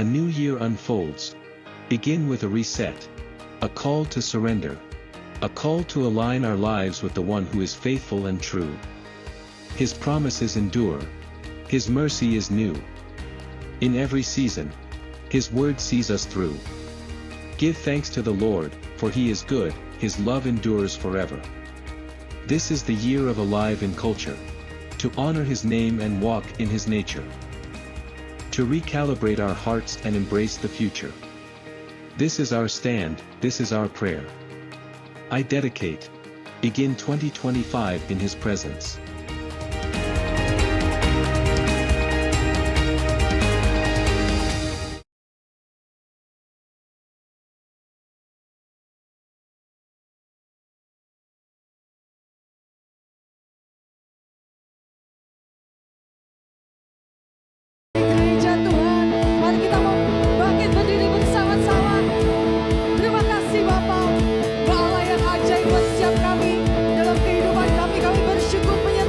new year unfolds. Begin with a reset. A call to surrender. A call to align our lives with the one who is faithful and true. His promises endure. His mercy is new. In every season, His word sees us through. Give thanks to the Lord, for He is good, His love endures forever. This is the year of Alive in Culture. To honor His name and walk in His nature. To recalibrate our hearts and embrace the future. This is our stand, this is our prayer. I dedicate. Begin 2025 in His presence. Gereja Tuhan, mari kita mau bangkit berdiri bersama-sama. Terima kasih Bapa, Allah yang ajaib buat setiap kami dalam kehidupan kami bersyukur menyerahkan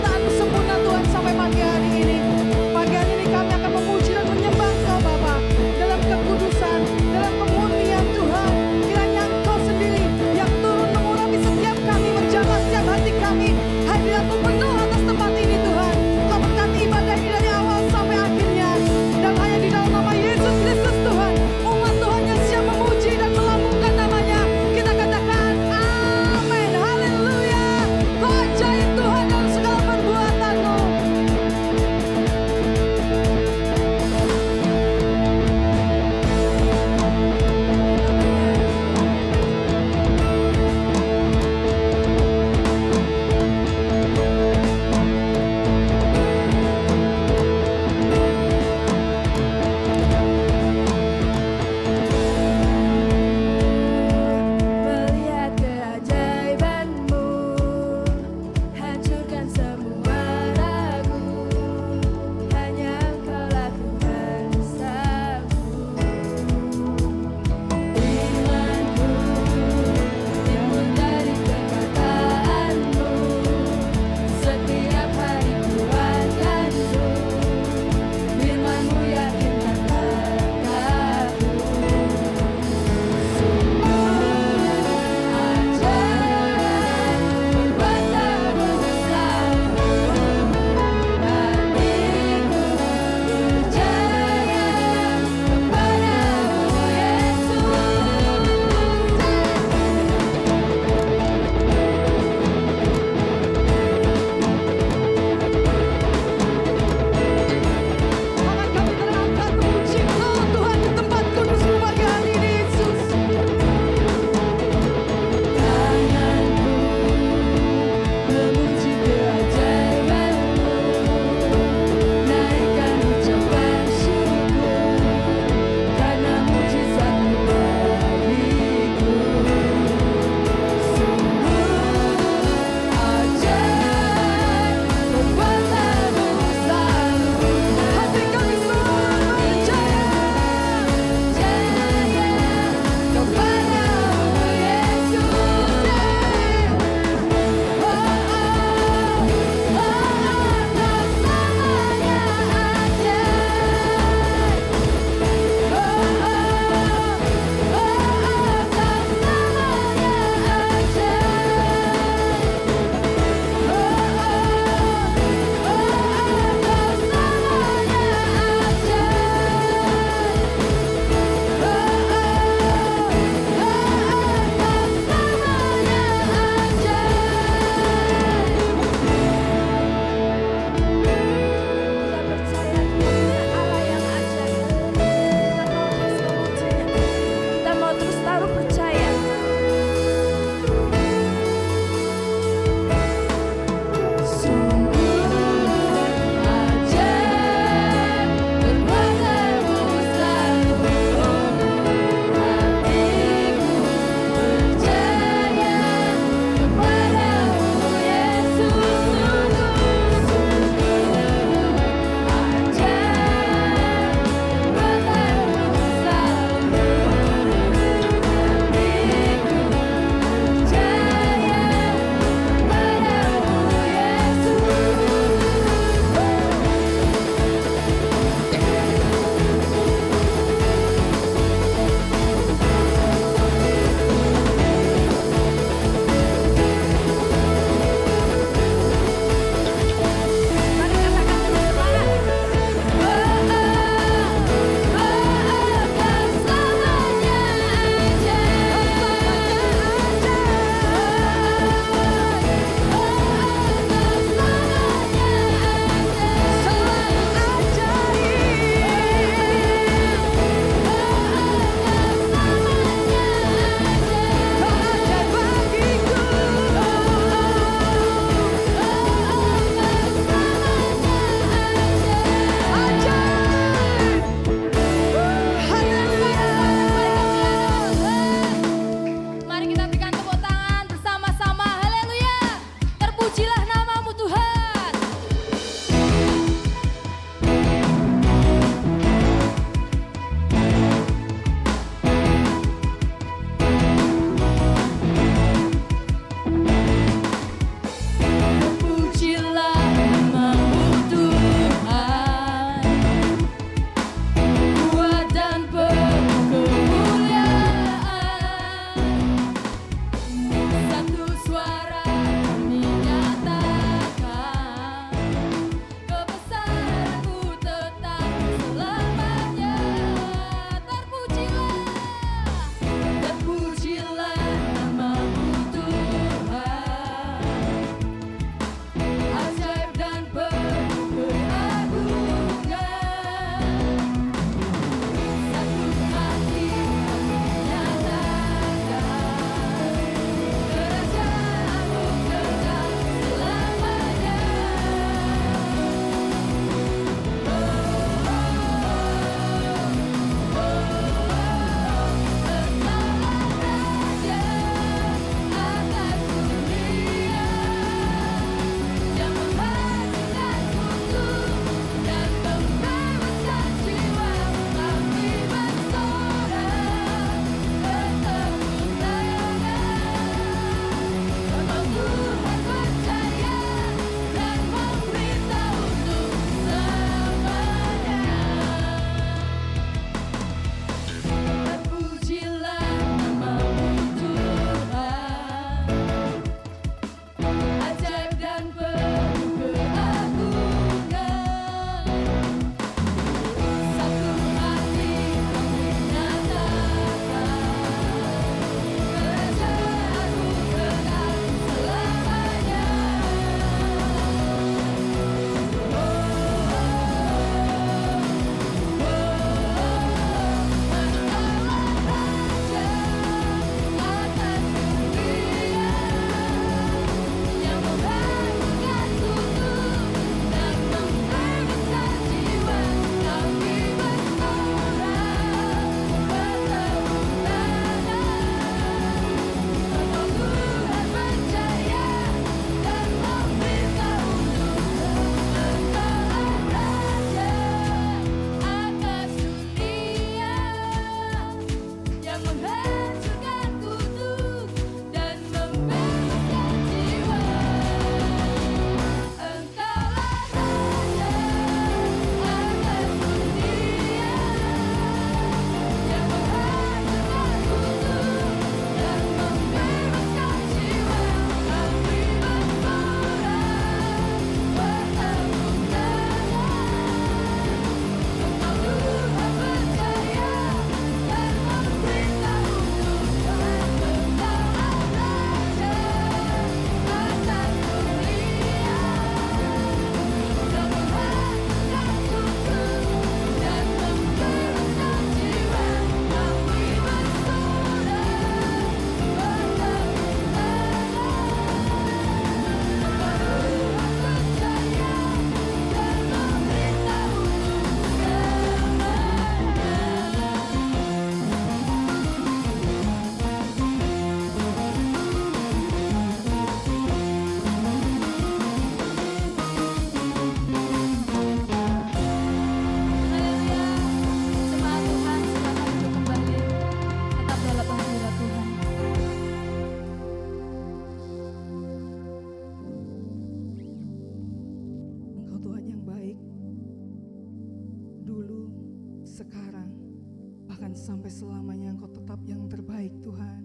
sampai selamanya Engkau tetap yang terbaik Tuhan.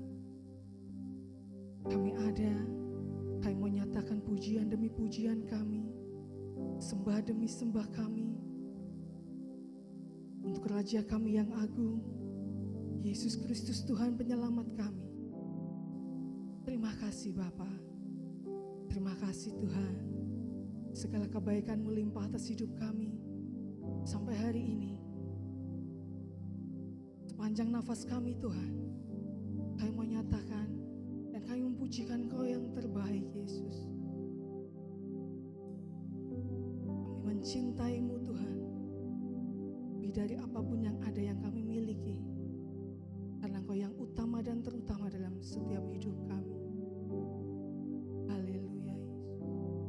Kami mau nyatakan pujian demi pujian kami, sembah demi sembah kami, untuk Raja kami yang agung, Yesus Kristus Tuhan penyelamat kami. Terima kasih Bapa, terima kasih Tuhan, segala kebaikan melimpah atas hidup kami sampai hari ini. Sepanjang nafas kami Tuhan, kami mau nyatakan dan kami memujikan Kau yang terbaik Yesus. Kami mencintai-Mu Tuhan, lebih dari apapun yang ada yang kami miliki, karena Engkau yang utama dan terutama dalam setiap hidup kami. Haleluya Yesus.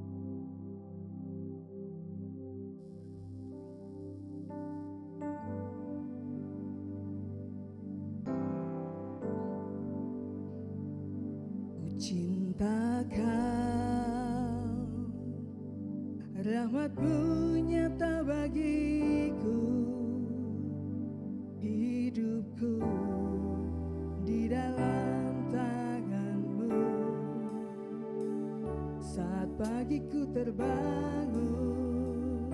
Ku cinta Kau, rahmat-Mu nyata bagiku, hidupku di dalam tangan-Mu. Saat pagiku terbangun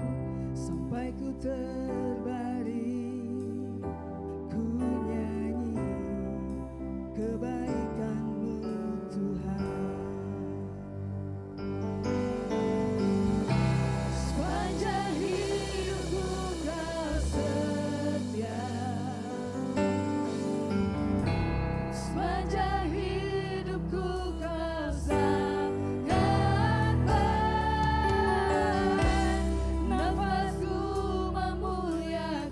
sampai ku terbaring, ku nyanyi kebaikan-Mu Tuhan. Sepanjang hidupku Kau setia, sepanjang hidupku Kau sangat baik. Nafasku memuliakan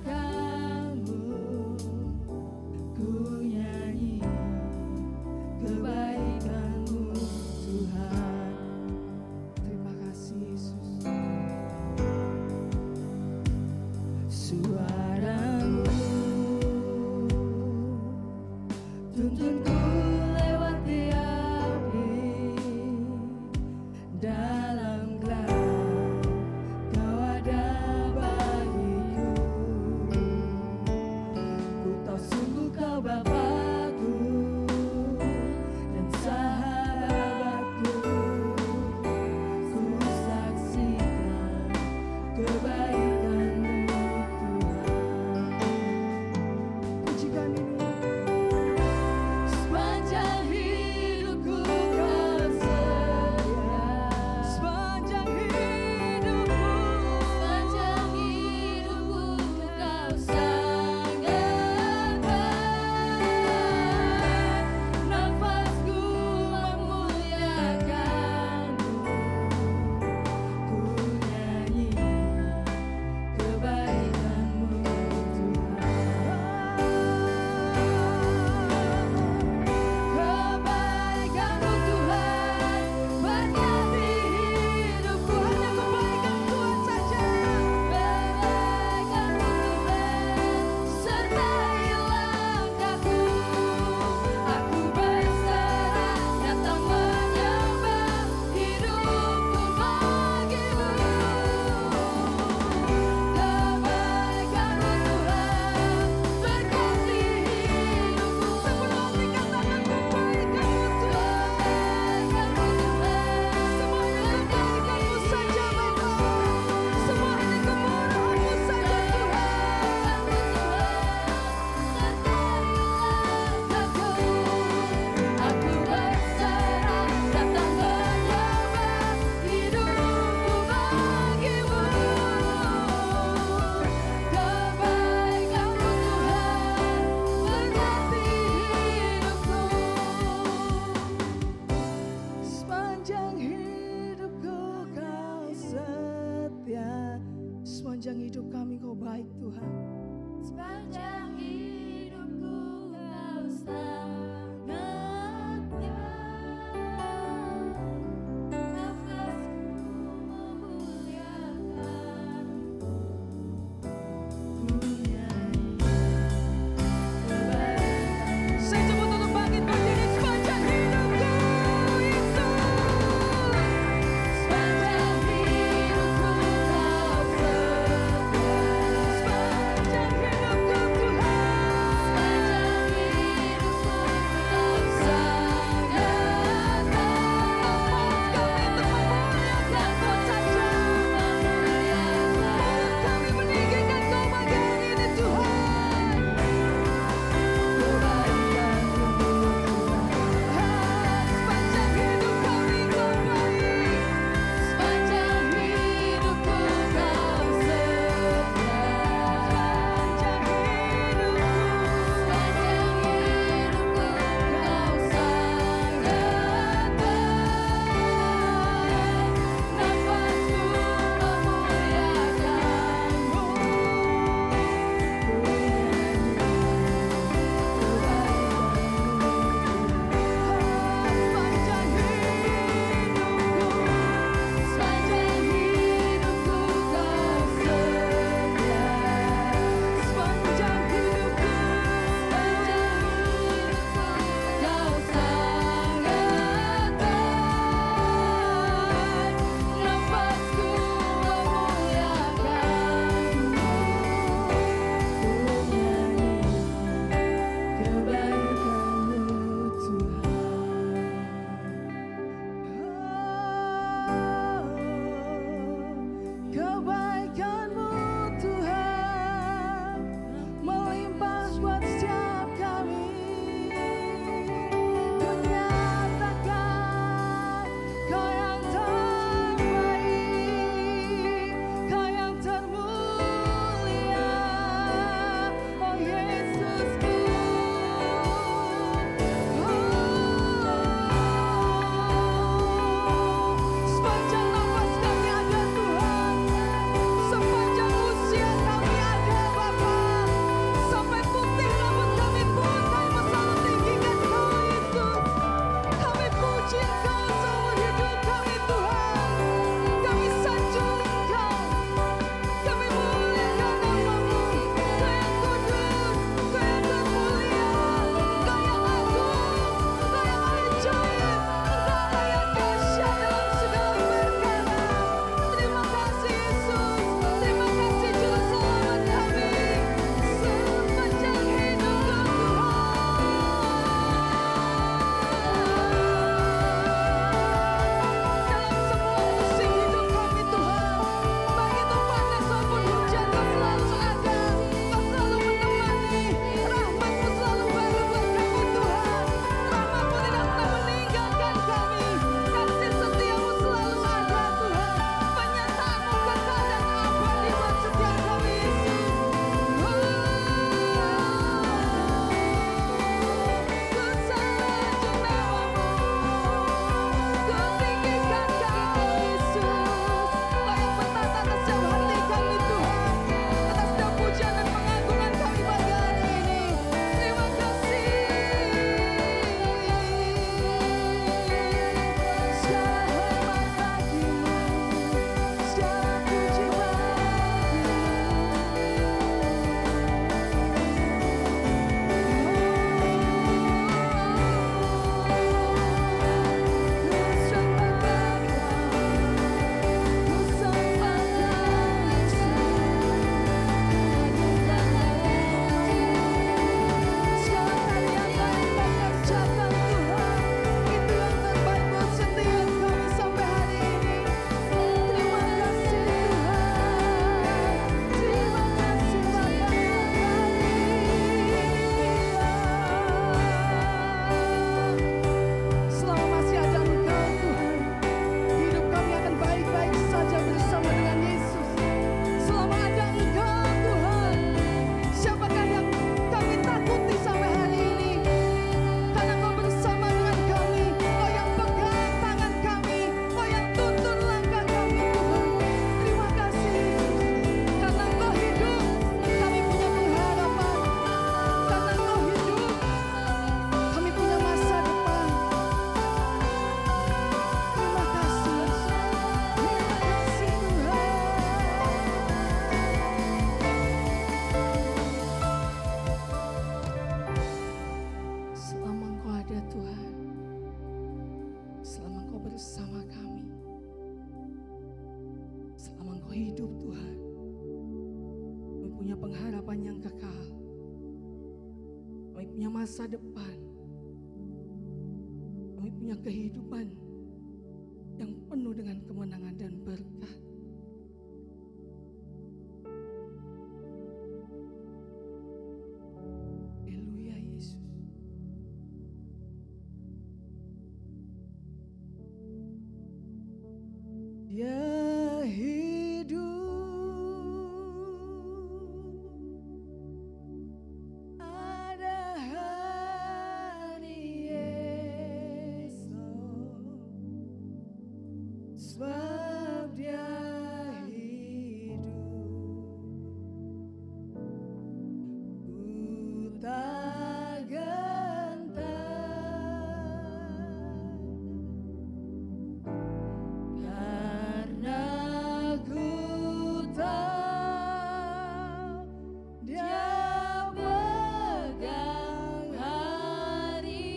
bersama kami. Selama Engkau hidup Tuhan, kami punya pengharapan yang kekal. Kami punya masa depan. Kami punya kehidupan yang penuh dengan kemenangan dan berkat. Haleluya Yesus. Dia hidup, ada hari esok, sebab dia hidup. Ku tak gentar, karena ku tahu dia pegang hari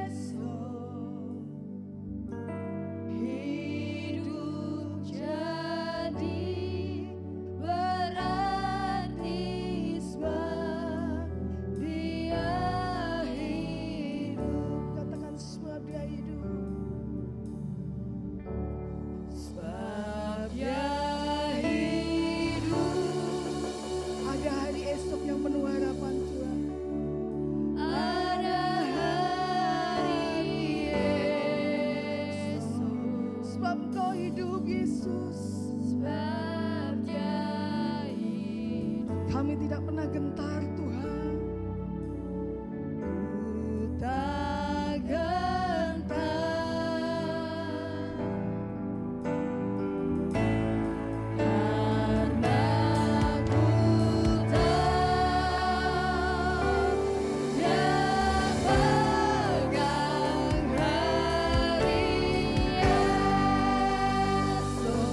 esok. Hidup jadi berarti sebab dia hidup. Katakan sebab dia hidup. Sebab dia hidup. Ada hari esok yang penuh harapan Tuhan. Ada hari esok. Sebab Engkau hidup Yesus. Sebab dia hidup. Kami tidak pernah gentar Tuhan. Ku tak gentar, karena ku tahu dia pegang hari esok.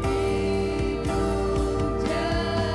Hidup jadi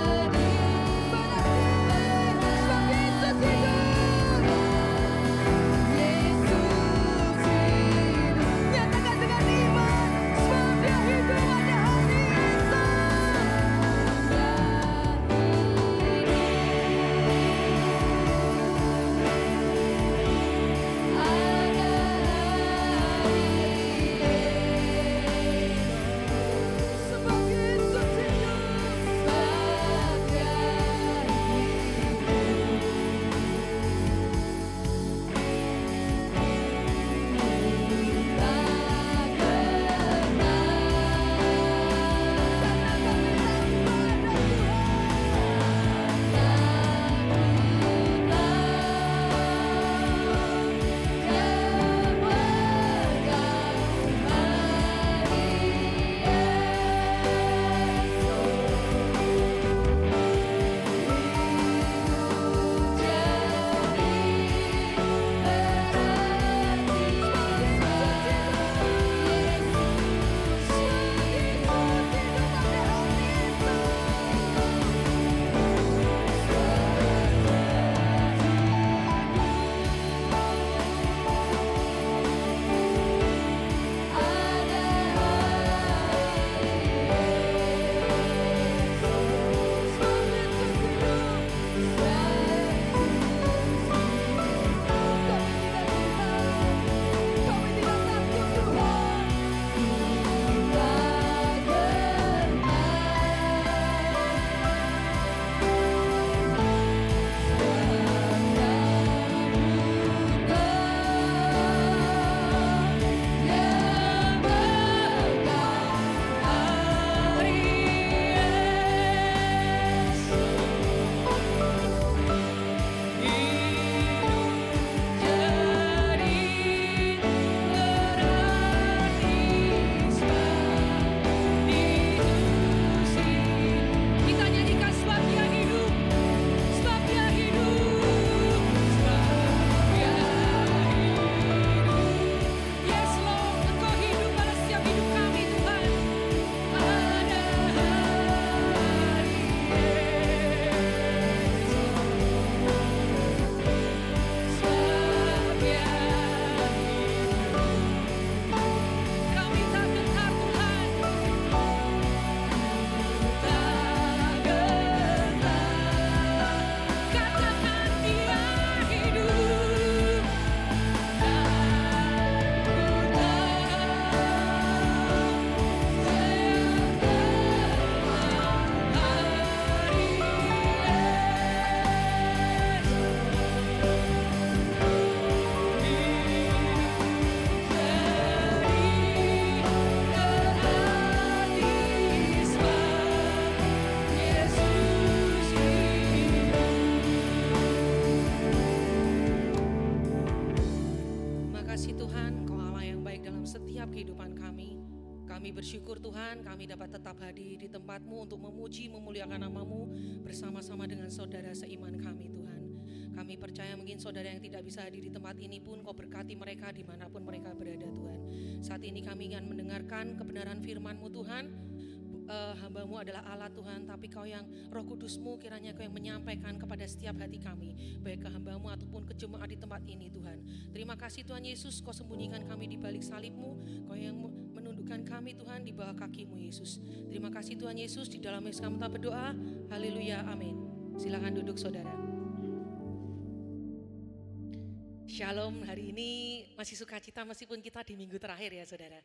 setiap kehidupan kami. Kami bersyukur Tuhan, kami dapat tetap hadir di tempat-Mu untuk memuji, memuliakan nama-Mu bersama-sama dengan saudara seiman kami Tuhan. Kami percaya mungkin saudara yang tidak bisa hadir di tempat ini pun Kau berkati mereka dimanapun mereka berada Tuhan. Saat ini kami ingin mendengarkan kebenaran firman-Mu Tuhan. Hamba-Mu adalah Allah Tuhan, tapi Kau yang Roh Kudus-Mu kiranya Kau yang menyampaikan kepada setiap hati kami, baik ke hamba-Mu ataupun ke jemaat di tempat ini Tuhan. Terima kasih Tuhan Yesus, Kau sembunyikan kami di balik salib-Mu, Kau yang menundukkan kami Tuhan di bawah kaki-Mu Yesus. Terima kasih Tuhan Yesus, di dalam Yesus kami berdoa, haleluya, amin. Silakan duduk saudara. Shalom, hari ini masih sukacita meskipun kita di minggu terakhir ya saudara.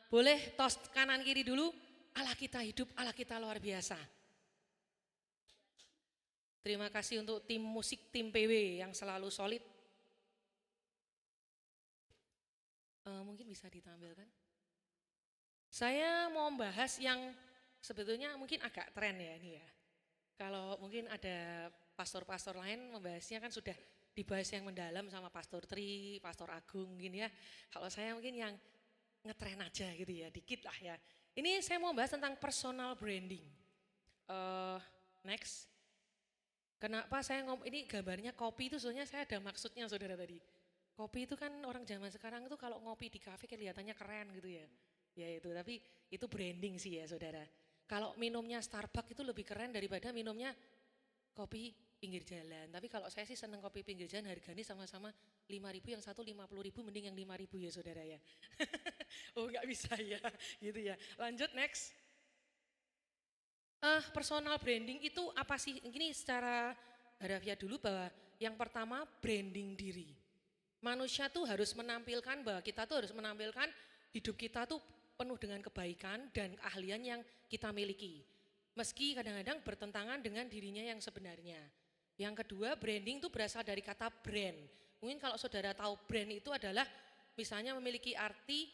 Boleh tos kanan kiri dulu. Allah kita hidup, Allah kita luar biasa. Terima kasih untuk tim musik, tim PW yang selalu solid. Mungkin bisa ditampilkan. Saya mau membahas yang sebetulnya mungkin agak tren ya ini ya. Kalau mungkin ada pastor-pastor lain membahasnya kan sudah dibahas yang mendalam sama Pastor Tri, Pastor Agung mungkin ya. Kalau saya mungkin yang ngetren aja gitu ya, dikit lah ya. Ini saya mau bahas tentang personal branding. Next. Kenapa saya ini gambarnya kopi itu sebenarnya saya ada maksudnya saudara tadi. Kopi itu kan orang zaman sekarang itu kalau ngopi di kafe kelihatannya keren gitu ya. Ya itu, tapi itu branding sih ya saudara. Kalau minumnya Starbucks itu lebih keren daripada minumnya kopi pinggir jalan. Tapi kalau saya sih seneng kopi pinggir jalan, harganya sama-sama 5.000, yang satu 50.000, mending yang 5.000 ya saudara ya. Oh nggak bisa ya, gitu ya. Lanjut next. Personal branding itu apa sih? Ini secara harafiah dulu bahwa yang pertama branding diri. Manusia tuh harus menampilkan bahwa kita tuh harus menampilkan hidup kita tuh penuh dengan kebaikan dan keahlian yang kita miliki. Meski kadang-kadang bertentangan dengan dirinya yang sebenarnya. Yang kedua, branding itu berasal dari kata brand. Mungkin kalau saudara tahu brand itu adalah misalnya memiliki arti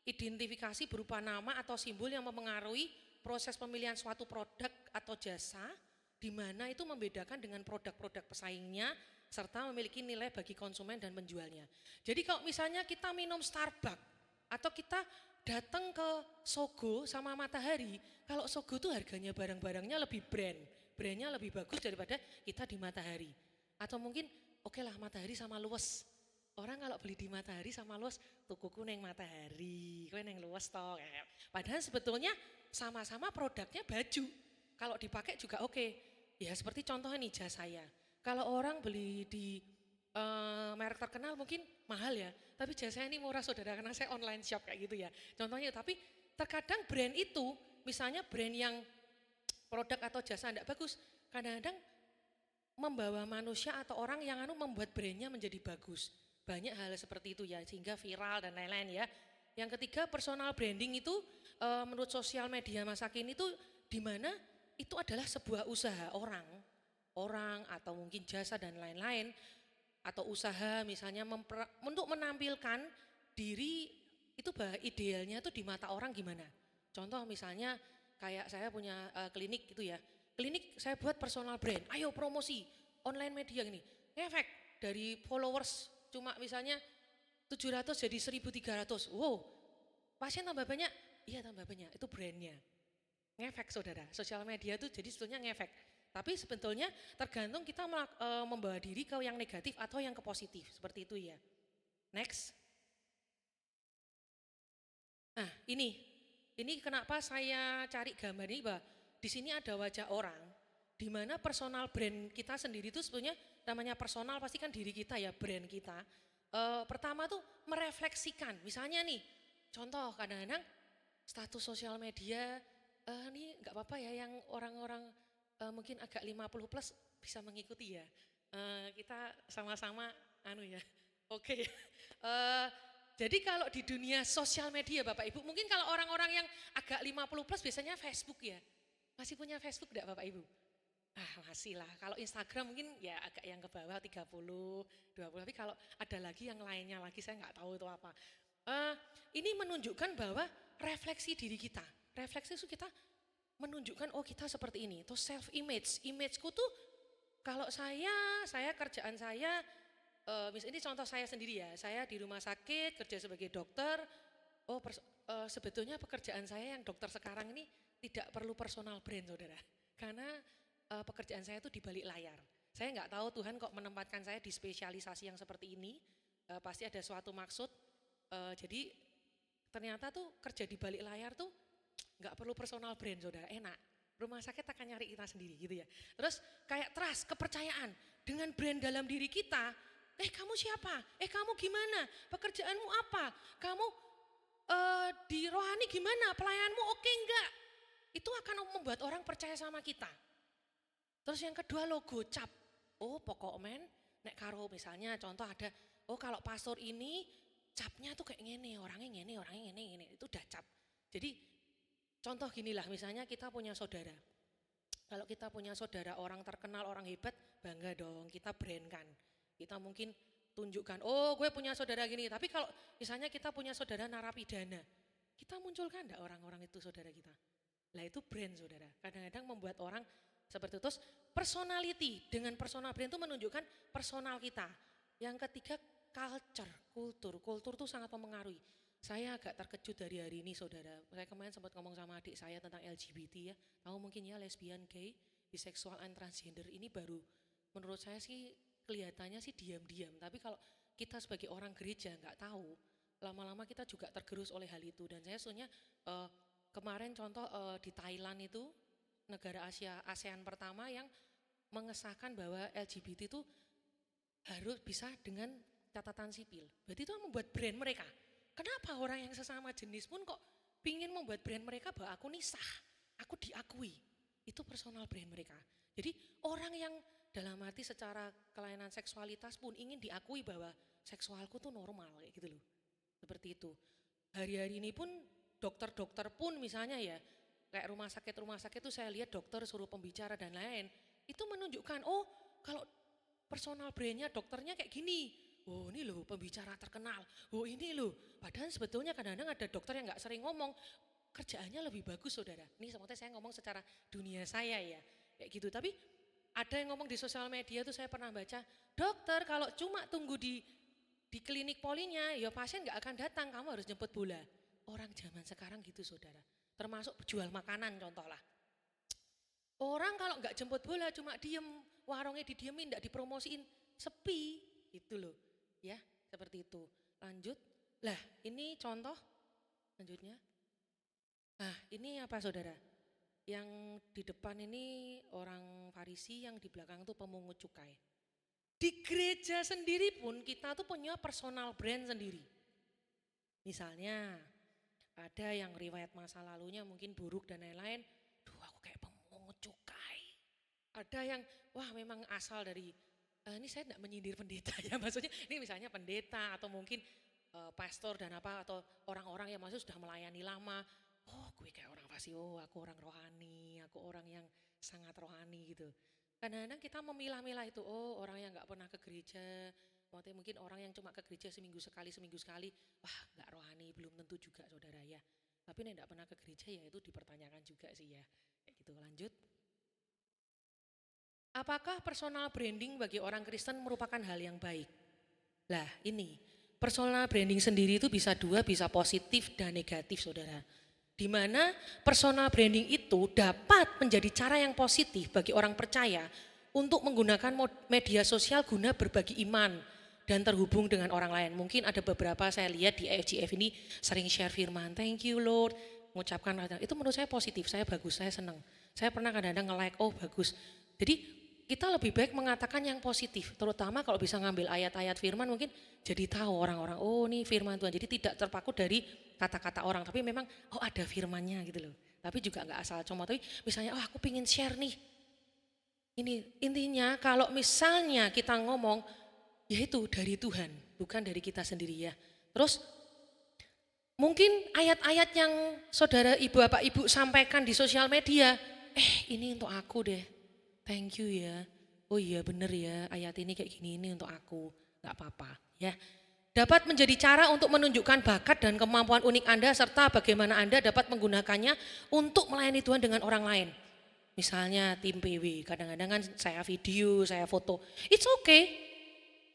identifikasi berupa nama atau simbol yang mempengaruhi proses pemilihan suatu produk atau jasa, di mana itu membedakan dengan produk-produk pesaingnya, serta memiliki nilai bagi konsumen dan penjualnya. Jadi kalau misalnya kita minum Starbucks, atau kita datang ke Sogo sama Matahari, kalau Sogo tuh harganya barang-barangnya lebih brandnya lebih bagus daripada kita di Matahari. Atau mungkin oke lah Matahari sama Luwes. Orang kalau beli di Matahari sama Luwes, tukuku neng Matahari, kowe neng Luwes toh. Padahal sebetulnya sama-sama produknya baju. Kalau dipakai juga oke. Ya seperti contohnya nih jas saya. Kalau orang beli di merek terkenal mungkin mahal ya, tapi jas saya ini murah saudara karena saya online shop kayak gitu ya. Contohnya, tapi terkadang brand itu, misalnya brand yang produk atau jasa tidak bagus, kadang-kadang membawa manusia atau orang yang membuat brandnya menjadi bagus. Banyak hal seperti itu ya, sehingga viral dan lain-lain ya. Yang ketiga, personal branding itu menurut sosial media masa kini itu di mana itu adalah sebuah usaha orang atau mungkin jasa dan lain-lain, atau usaha misalnya untuk menampilkan diri itu bahwa idealnya itu di mata orang gimana. Contoh misalnya kayak saya punya klinik gitu ya. Klinik saya buat personal brand, ayo promosi online media ini. Efek dari followers cuma misalnya 700 jadi 1.300. Wow, pasien tambah banyak, iya tambah banyak, itu brandnya. Ngefek saudara, sosial media itu jadi sebetulnya ngefek. Tapi sebetulnya tergantung kita membawa diri ke yang negatif atau yang ke positif, seperti itu ya. Next. Nah ini kenapa saya cari gambar ini, bahwa di sini ada wajah orang, di mana personal brand kita sendiri itu sebetulnya namanya personal pasti kan diri kita ya, brand kita. Pertama tuh merefleksikan, misalnya nih, contoh kadang-kadang status sosial media, ini nggak apa-apa ya yang orang-orang mungkin agak 50 plus bisa mengikuti ya. Kita sama-sama ya. Oke. Jadi kalau di dunia sosial media Bapak Ibu, mungkin kalau orang-orang yang agak 50 plus biasanya Facebook ya. Masih punya Facebook enggak Bapak Ibu? Masih lah. Kalau Instagram mungkin ya agak yang ke bawah 30, 20. Tapi kalau ada lagi yang lainnya lagi saya nggak tahu itu apa. Ini menunjukkan bahwa refleksi diri kita. Refleksi itu kita menunjukkan oh kita seperti ini. Terus self image. Imageku tuh kalau saya kerjaan saya ini contoh saya sendiri ya, saya di rumah sakit kerja sebagai dokter, sebetulnya pekerjaan saya yang dokter sekarang ini tidak perlu personal brand saudara, karena pekerjaan saya itu di balik layar. Saya nggak tahu Tuhan kok menempatkan saya di spesialisasi yang seperti ini, pasti ada suatu maksud, jadi ternyata tuh kerja di balik layar tuh nggak perlu personal brand saudara, enak. Rumah sakit akan nyari kita sendiri gitu ya. Terus kayak trust, kepercayaan dengan brand dalam diri kita. Kamu siapa? Kamu gimana? Pekerjaanmu apa? Kamu di rohani gimana? Pelayanmu oke enggak? Itu akan membuat orang percaya sama kita. Terus yang kedua logo cap. Pokok men, nek karo misalnya contoh ada, kalau pastor ini capnya tuh kayak gini, orangnya gini, itu udah cap. Jadi contoh ginilah, misalnya kita punya saudara. Kalau kita punya saudara orang terkenal, orang hebat, bangga dong, kita brandkan. Kita mungkin tunjukkan, gue punya saudara gini. Tapi kalau misalnya kita punya saudara narapidana, kita munculkan enggak orang-orang itu saudara kita? Lah itu brand saudara. Kadang-kadang membuat orang seperti itu. Terus personality, dengan personal brand itu menunjukkan personal kita. Yang ketiga culture, kultur itu sangat mempengaruhi. Saya agak terkejut dari hari ini saudara. Saya kemarin sempat ngomong sama adik saya tentang LGBT ya. Tahu mungkin ya lesbian, gay, biseksual, and transgender ini baru menurut saya sih kelihatannya sih diam-diam. Tapi kalau kita sebagai orang gereja nggak tahu, lama-lama kita juga tergerus oleh hal itu. Dan saya sebenarnya kemarin contoh di Thailand itu negara ASEAN pertama yang mengesahkan bahwa LGBT itu harus bisa dengan catatan sipil. Berarti itu membuat brand mereka. Kenapa orang yang sesama jenis pun kok pingin membuat brand mereka bahwa aku nih sah, aku diakui. Itu personal brand mereka. Jadi orang yang dalam arti secara kelainan seksualitas pun ingin diakui bahwa seksualku tuh normal kayak gitu loh. Seperti itu. Hari-hari ini pun dokter-dokter pun misalnya ya, kayak rumah sakit tuh saya lihat dokter suruh pembicara dan lain. Itu menunjukkan, kalau personal brandnya dokternya kayak gini. Ini loh pembicara terkenal, ini loh. Padahal sebetulnya kadang-kadang ada dokter yang gak sering ngomong, kerjaannya lebih bagus saudara. Ini sebenarnya saya ngomong secara dunia saya ya, kayak gitu. Tapi ada yang ngomong di sosial media tuh saya pernah baca, dokter kalau cuma tunggu di klinik polinya, ya pasien gak akan datang, kamu harus jemput bola. Orang zaman sekarang gitu saudara, termasuk jual makanan contoh lah. Orang kalau gak jemput bola cuma diem, warungnya didiemin, gak dipromosiin, sepi gitu loh. Ya, seperti itu. Lanjut. Lah, ini contoh lanjutnya. Nah, ini apa saudara? Yang di depan ini orang Farisi, yang di belakang tuh pemungut cukai. Di gereja sendiri pun kita tuh punya personal brand sendiri. Misalnya, ada yang riwayat masa lalunya mungkin buruk dan lain-lain. Aku kayak pemungut cukai. Ada yang, memang asal dari ini saya tidak menyindir pendeta ya, maksudnya ini misalnya pendeta atau mungkin pastor dan apa, atau orang-orang yang maksud sudah melayani lama. Gue kayak orang Farisi, aku orang rohani, aku orang yang sangat rohani gitu. Kadang-kadang kita memilah-milah itu, orang yang gak pernah ke gereja, mungkin orang yang cuma ke gereja seminggu sekali, gak rohani, belum tentu juga saudara ya. Tapi yang gak pernah ke gereja ya itu dipertanyakan juga sih ya, kayak gitu. Lanjut. Apakah personal branding bagi orang Kristen merupakan hal yang baik? Lah ini, personal branding sendiri itu bisa dua, bisa positif dan negatif saudara. Di mana personal branding itu dapat menjadi cara yang positif bagi orang percaya untuk menggunakan media sosial guna berbagi iman dan terhubung dengan orang lain. Mungkin ada beberapa saya lihat di IFGF ini sering share firman, thank you Lord, mengucapkan itu menurut saya positif, saya bagus, saya senang. Saya pernah kadang-kadang nge-like, bagus. Jadi kita lebih baik mengatakan yang positif, terutama kalau bisa ngambil ayat-ayat firman mungkin jadi tahu orang-orang, ini firman Tuhan. Jadi tidak terpaku dari kata-kata orang, tapi memang ada firmannya gitu loh. Tapi juga nggak asal cuma, tapi misalnya aku pingin share nih. Ini intinya kalau misalnya kita ngomong, yaitu dari Tuhan, bukan dari kita sendiri ya. Terus mungkin ayat-ayat yang saudara ibu, bapak ibu sampaikan di sosial media, ini untuk aku deh. Thank you ya. Iya bener ya, ayat ini kayak gini, ini untuk aku. Gak apa-apa ya. Dapat menjadi cara untuk menunjukkan bakat dan kemampuan unik Anda serta bagaimana Anda dapat menggunakannya untuk melayani Tuhan dengan orang lain. Misalnya tim PW, kadang-kadang kan saya video, saya foto. It's okay.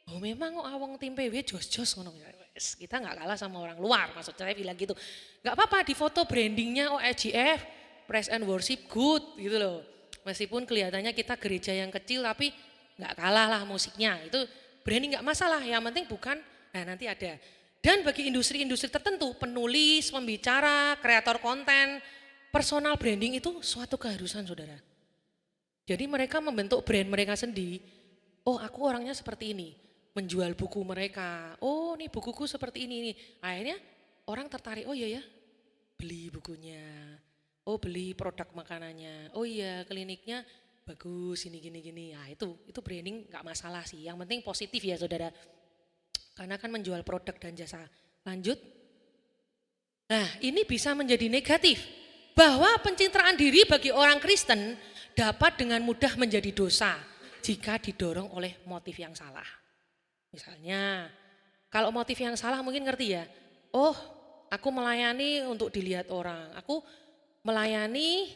Oh memang kok awang tim PW jos-jos ngono. Wes, kita nggak kalah sama orang luar, maksud saya bilang gitu. Nggak apa-apa di foto brandingnya IGF, Praise and Worship good gitu loh. Meskipun kelihatannya kita gereja yang kecil tapi nggak kalah lah musiknya. Itu branding nggak masalah, yang penting bukan, nah nanti ada. Dan bagi industri-industri tertentu, penulis, pembicara, kreator konten, personal branding itu suatu keharusan saudara. Jadi mereka membentuk brand mereka sendiri. Oh aku orangnya seperti ini. Menjual buku mereka. Oh nih bukuku seperti ini nih. Akhirnya orang tertarik. Oh iya ya beli bukunya. Oh beli produk makanannya. Oh iya kliniknya bagus ini gini-gini. Nah itu branding gak masalah sih. Yang penting positif ya saudara. Karena kan menjual produk dan jasa. Lanjut. Nah ini bisa menjadi negatif. Bahwa pencitraan diri bagi orang Kristen dapat dengan mudah menjadi dosa jika didorong oleh motif yang salah. Misalnya, kalau motif yang salah mungkin ngerti ya, oh aku melayani untuk dilihat orang, aku melayani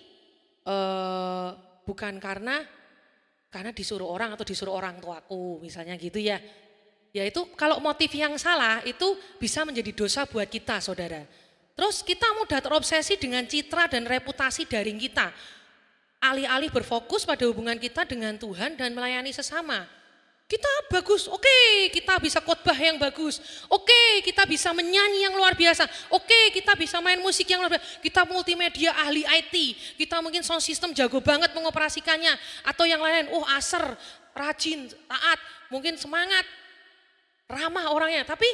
bukan karena disuruh orang atau disuruh orang tuaku, misalnya gitu ya. Yaitu kalau motif yang salah itu bisa menjadi dosa buat kita saudara. Terus kita mudah terobsesi dengan citra dan reputasi daring kita. Alih-alih berfokus pada hubungan kita dengan Tuhan dan melayani sesama. Kita bagus, oke, kita bisa khotbah yang bagus. Oke, kita bisa menyanyi yang luar biasa. Oke, kita bisa main musik yang luar biasa. Kita multimedia ahli IT. Kita mungkin sound system jago banget mengoperasikannya. Atau yang lain, aser, rajin, taat, mungkin semangat, ramah orangnya. Tapi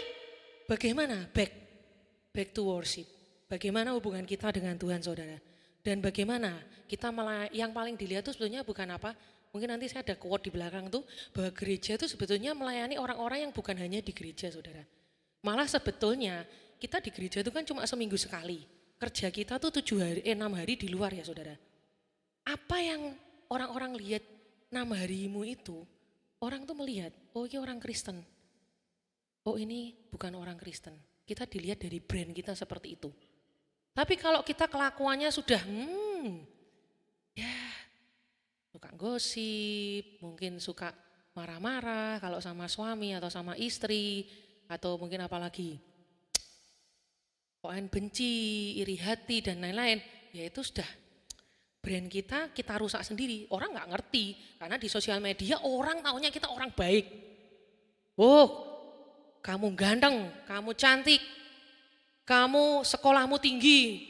bagaimana back to worship? Bagaimana hubungan kita dengan Tuhan saudara? Dan bagaimana kita yang paling dilihat itu sebetulnya bukan apa? Mungkin nanti saya ada quote di belakang tuh bahwa gereja itu sebetulnya melayani orang-orang yang bukan hanya di gereja saudara. Malah sebetulnya kita di gereja itu kan cuma seminggu sekali. Kerja kita tuh 6 hari di luar ya saudara. Apa yang orang-orang lihat 6 harimu itu, orang tuh melihat, oh ini orang Kristen. Oh ini bukan orang Kristen. Kita dilihat dari brand kita seperti itu. Tapi kalau kita kelakuannya sudah ya suka gosip, mungkin suka marah-marah kalau sama suami atau sama istri, atau mungkin apalagi benci, iri hati dan lain-lain, ya itu sudah brand kita rusak sendiri. Orang nggak ngerti karena di sosial media orang taunya kita orang baik. Oh, kamu ganteng, kamu cantik, kamu sekolahmu tinggi,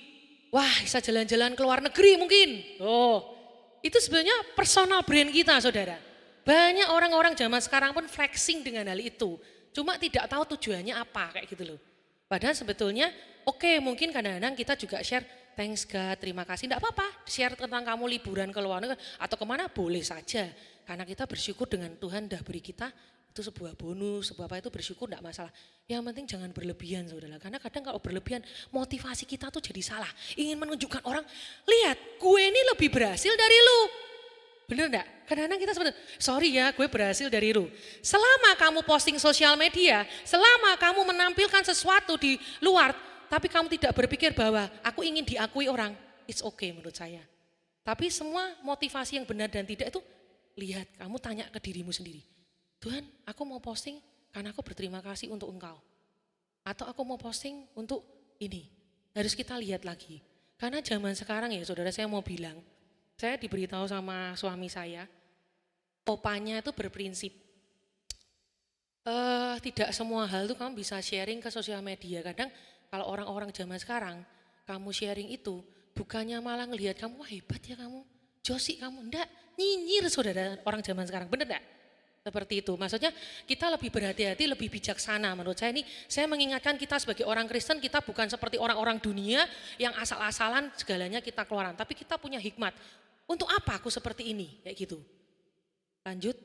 wah bisa jalan-jalan ke luar negeri mungkin. Oh, itu sebenarnya personal brand kita saudara. Banyak orang-orang zaman sekarang pun flexing dengan hal itu. Cuma tidak tahu tujuannya apa kayak gitu loh. Padahal sebetulnya oke, mungkin kadang-kadang kita juga share thanks God, terima kasih. Tidak apa-apa share tentang kamu liburan ke luar negeri atau kemana boleh saja. Karena kita bersyukur dengan Tuhan dah beri kita itu sebuah bonus, sebuah apa itu bersyukur tidak masalah. Yang penting jangan berlebihan saudara. Karena kadang kalau berlebihan motivasi kita tuh jadi salah. Ingin menunjukkan orang, lihat gue ini lebih berhasil dari lu. Bener enggak? Kadang-kadang kita sebenarnya, sorry ya gue berhasil dari lu. Selama kamu posting sosial media, selama kamu menampilkan sesuatu di luar, tapi kamu tidak berpikir bahwa aku ingin diakui orang, it's okay menurut saya. Tapi semua motivasi yang benar dan tidak itu, lihat kamu tanya ke dirimu sendiri. Tuhan, aku mau posting karena aku berterima kasih untuk engkau. Atau aku mau posting untuk ini. Harus kita lihat lagi. Karena zaman sekarang ya saudara saya mau bilang, saya diberitahu sama suami saya, opanya itu berprinsip. Tidak semua hal itu kamu bisa sharing ke sosial media. Kadang kalau orang-orang zaman sekarang, kamu sharing itu bukannya malah ngelihat kamu, wah hebat ya kamu, josik kamu. Enggak, nyinyir saudara orang zaman sekarang, bener enggak? Seperti itu, maksudnya kita lebih berhati-hati, lebih bijaksana menurut saya. Ini saya mengingatkan kita sebagai orang Kristen, kita bukan seperti orang-orang dunia yang asal-asalan segalanya kita keluaran. Tapi kita punya hikmat, untuk apa aku seperti ini, kayak gitu. Lanjut.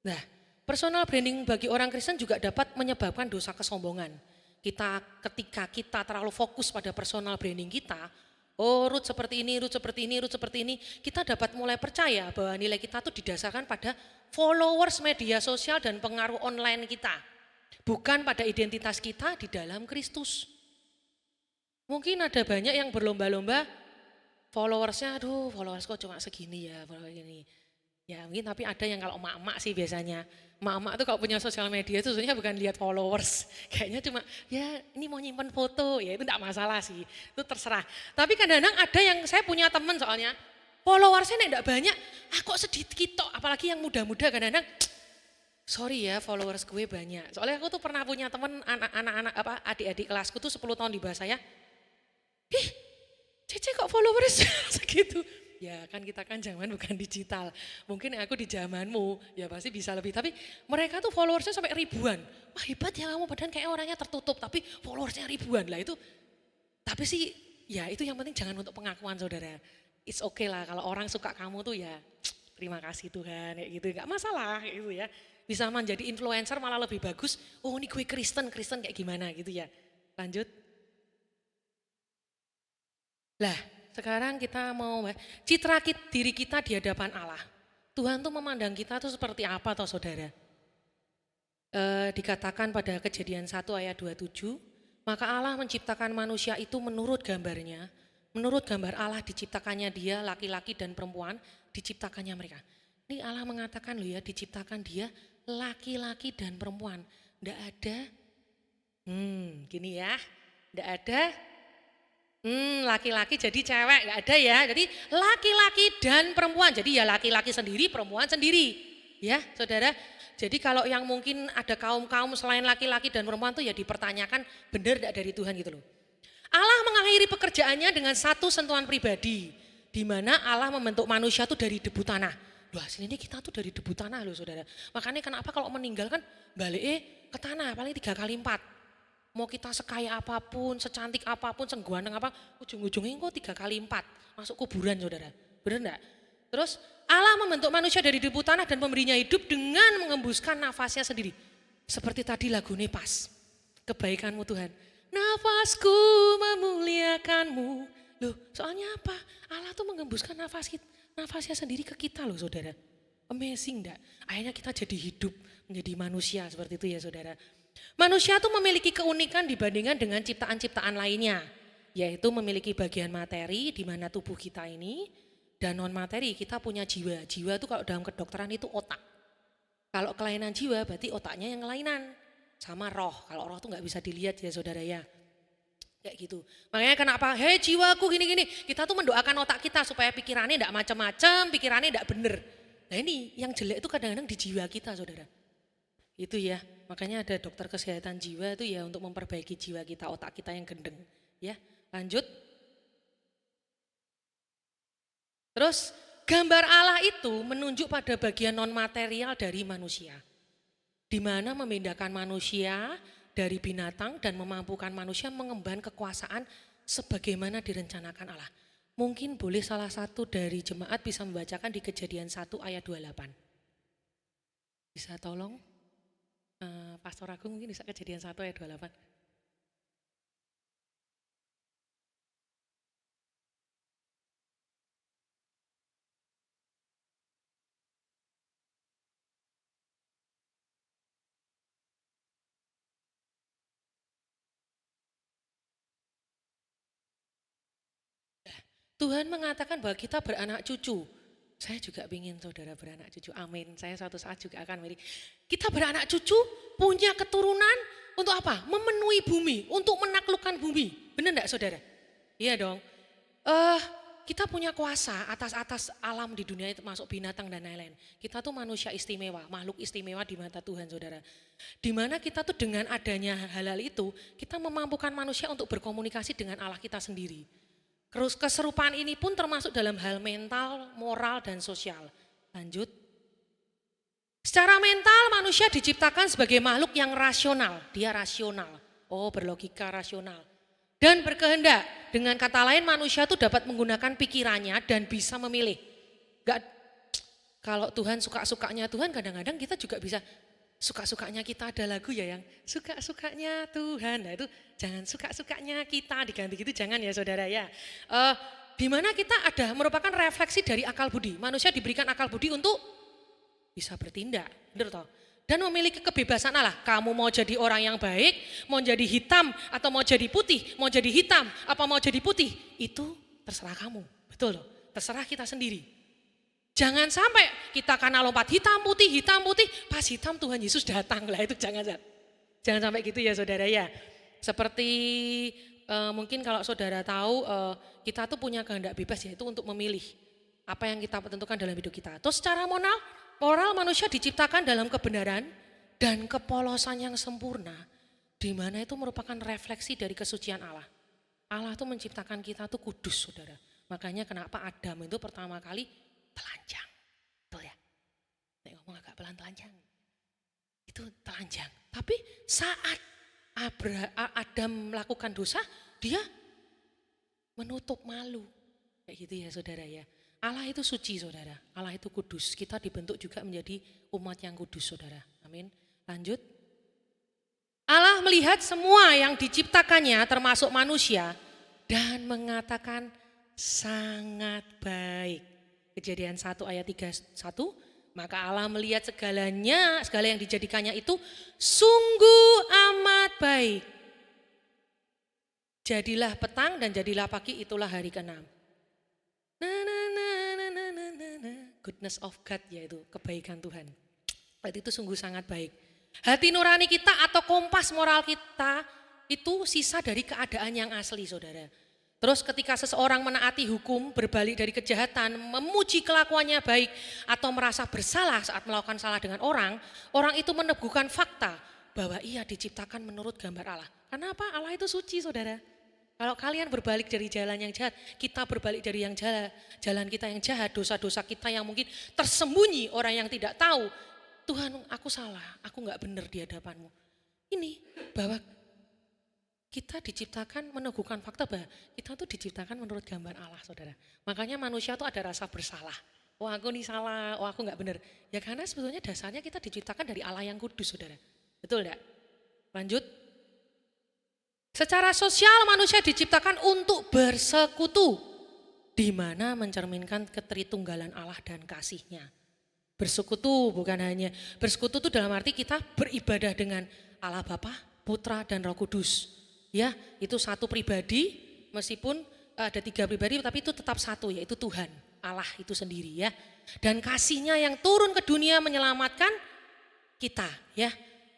Nah, personal branding bagi orang Kristen juga dapat menyebabkan dosa kesombongan. Ketika kita terlalu fokus pada personal branding kita, oh Ruth seperti ini, Ruth seperti ini, Ruth seperti ini, kita dapat mulai percaya bahwa nilai kita itu didasarkan pada followers media sosial dan pengaruh online kita. Bukan pada identitas kita di dalam Kristus. Mungkin ada banyak yang berlomba-lomba followersnya, aduh followers kok cuma segini ya, follower ini. Ya mungkin tapi ada yang kalau emak-emak sih biasanya, Emak-emak tuh kalau punya sosial media itu sebenarnya bukan lihat followers. Kayaknya cuma ya ini mau nyimpen foto, ya itu enggak masalah sih. Itu terserah. Tapi kadang-kadang ada yang saya punya teman soalnya followersnya enggak banyak, kok sedikit tok, apalagi yang muda-muda kadang-kadang sorry ya followers gue banyak. Soalnya aku tuh pernah punya teman anak-anak adik-adik kelasku tuh 10 tahun di bawah saya. Ih, Cece kok followers segitu? Ya kan kita kan zaman bukan digital. Mungkin aku di zamanmu ya pasti bisa lebih. Tapi mereka tuh followersnya sampai ribuan. Wah hebat ya kamu, padahal kayak orangnya tertutup tapi followersnya ribuan lah itu. Tapi sih ya itu yang penting jangan untuk pengakuan saudara. It's okay lah kalau orang suka kamu tuh ya terima kasih Tuhan kayak gitu. Gak masalah kayak gitu ya. Bisa menjadi influencer malah lebih bagus. Oh ini gue Kristen kayak gimana gitu ya. Lanjut. Lah sekarang kita mau citra diri kita di hadapan Allah. Tuhan tuh memandang kita tuh seperti apa toh saudara? Dikatakan pada Kejadian 1 ayat 27, maka Allah menciptakan manusia itu menurut gambarnya. Menurut gambar Allah diciptakannya dia, laki-laki dan perempuan, diciptakannya mereka. Ini Allah mengatakan loh ya, diciptakan dia laki-laki dan perempuan. Nggak ada, gini ya, nggak ada laki-laki jadi cewek, nggak ada ya. Jadi laki-laki dan perempuan. Jadi ya laki-laki sendiri, perempuan sendiri. Ya saudara. Jadi kalau yang mungkin ada kaum-kaum selain laki-laki dan perempuan tuh ya dipertanyakan benar tidak dari Tuhan gitu loh. Allah mengakhiri pekerjaannya dengan satu sentuhan pribadi. Di mana Allah membentuk manusia tuh dari debu tanah. Loh aslinya kita tuh dari debu tanah loh saudara. Makanya kenapa kalau meninggal kan balik ke tanah paling 3 kali 4. Mau kita sekaya apapun, secantik apapun, sengganteng apa, ujung-ujungnya kok 3 kali 4 masuk kuburan saudara. Benar enggak? Terus Allah membentuk manusia dari debu tanah dan memberinya hidup dengan mengembuskan nafasnya sendiri. Seperti tadi lagu Pas, kebaikanmu Tuhan. Nafasku memuliakanmu. Loh soalnya apa? Allah tuh mengembuskan nafasnya sendiri ke kita loh saudara. Amazing enggak? Akhirnya kita jadi hidup, menjadi manusia seperti itu ya saudara. Manusia itu memiliki keunikan dibandingkan dengan ciptaan-ciptaan lainnya, yaitu memiliki bagian materi di mana tubuh kita ini dan non materi kita punya jiwa. Jiwa itu kalau dalam kedokteran itu otak. Kalau kelainan jiwa berarti otaknya yang kelainan. Sama roh, kalau roh itu nggak bisa dilihat ya saudara ya. Kayak gitu. Makanya kenapa, hei jiwaku gini-gini, kita tuh mendoakan otak kita supaya pikirannya tidak macam-macam, pikirannya tidak benar. Nah ini yang jelek itu kadang-kadang di jiwa kita saudara. Itu ya, makanya ada dokter kesehatan jiwa itu ya untuk memperbaiki jiwa kita, otak kita yang gendeng. Ya, lanjut. Terus gambar Allah itu menunjuk pada bagian non material dari manusia. Di mana membedakan manusia dari binatang dan memampukan manusia mengemban kekuasaan sebagaimana direncanakan Allah. Mungkin boleh salah satu dari jemaat bisa membacakan di Kejadian 1 ayat 28. Bisa tolong? Pastor Agung mungkin bisa Kejadian 1 ayat 28. Tuhan mengatakan bahwa kita beranak cucu. Saya juga ingin saudara beranak cucu, amin. Saya suatu saat juga akan milih. Kita beranak cucu, punya keturunan untuk apa? Memenuhi bumi, untuk menaklukkan bumi. Benar enggak saudara? Iya dong. Kita punya kuasa atas alam di dunia itu termasuk binatang dan lain-lain. Kita tuh manusia istimewa, makhluk istimewa di mata Tuhan saudara. Di mana kita tuh dengan adanya hal-hal itu, kita memampukan manusia untuk berkomunikasi dengan Allah kita sendiri. Keserupaan ini pun termasuk dalam hal mental, moral, dan sosial. Lanjut. Secara mental manusia diciptakan sebagai makhluk yang rasional. Dia rasional. Oh berlogika rasional. Dan berkehendak. Dengan kata lain manusia itu dapat menggunakan pikirannya dan bisa memilih. Kalau Tuhan suka-sukanya Tuhan kadang-kadang kita juga bisa. Suka-sukanya kita ada lagu ya yang suka-sukanya Tuhan. Nah itu jangan suka-sukanya kita diganti gitu jangan ya saudara ya. Di mana kita ada merupakan refleksi dari akal budi. Manusia diberikan akal budi untuk bisa bertindak. Benar toh? Dan memiliki kebebasan Allah. Kamu mau jadi orang yang baik, mau jadi hitam atau mau jadi putih, mau jadi hitam apa mau jadi putih, itu terserah kamu. Betul loh, terserah kita sendiri. Jangan sampai kita karena lompat hitam putih, pas hitam Tuhan Yesus datang lah, itu jangan sampai gitu ya saudara ya. Seperti mungkin kalau saudara tahu kita tuh punya kehendak bebas yaitu untuk memilih apa yang kita tentukan dalam hidup kita. Terus secara moral manusia diciptakan dalam kebenaran dan kepolosan yang sempurna, di mana itu merupakan refleksi dari kesucian Allah. Allah tuh menciptakan kita tuh kudus saudara. Makanya kenapa Adam itu pertama kali telanjang. Betul ya? Saya ngomong agak pelan telanjang. Itu telanjang. Tapi saat Adam melakukan dosa, dia menutup malu. Kayak gitu ya saudara ya. Allah itu suci saudara. Allah itu kudus. Kita dibentuk juga menjadi umat yang kudus saudara. Amin. Lanjut. Allah melihat semua yang diciptakannya termasuk manusia dan mengatakan sangat baik. Kejadian 1 ayat 31, maka Allah melihat segala yang dijadikannya itu sungguh amat baik. Jadilah petang dan jadilah pagi, itulah hari ke-6. Goodness of God, yaitu kebaikan Tuhan. Berarti itu sungguh sangat baik. Hati nurani kita atau kompas moral kita itu sisa dari keadaan yang asli saudara. Terus ketika seseorang menaati hukum, berbalik dari kejahatan, memuji kelakuannya baik atau merasa bersalah saat melakukan salah dengan orang itu meneguhkan fakta bahwa ia diciptakan menurut gambar Allah. Kenapa? Allah itu suci saudara. Kalau kalian berbalik dari jalan yang jahat, kita berbalik dari yang jalan kita yang jahat, dosa-dosa kita yang mungkin tersembunyi orang yang tidak tahu. Tuhan, aku salah, aku gak benar di hadapanmu. Ini bahwa kita diciptakan meneguhkan fakta bahwa kita tuh diciptakan menurut gambar Allah saudara. Makanya manusia tuh ada rasa bersalah. Oh aku nih salah, oh aku gak benar. Ya karena sebetulnya dasarnya kita diciptakan dari Allah yang kudus saudara. Betul enggak? Lanjut. Secara sosial manusia diciptakan untuk bersekutu, di mana mencerminkan ketritunggalan Allah dan kasih-Nya. Bersekutu bukan hanya, bersekutu itu dalam arti kita beribadah dengan Allah Bapa, Putra dan Roh Kudus. Ya, itu satu pribadi, meskipun ada 3 pribadi tapi itu tetap satu, yaitu Tuhan, Allah itu sendiri ya. Dan kasih-Nya yang turun ke dunia menyelamatkan kita ya.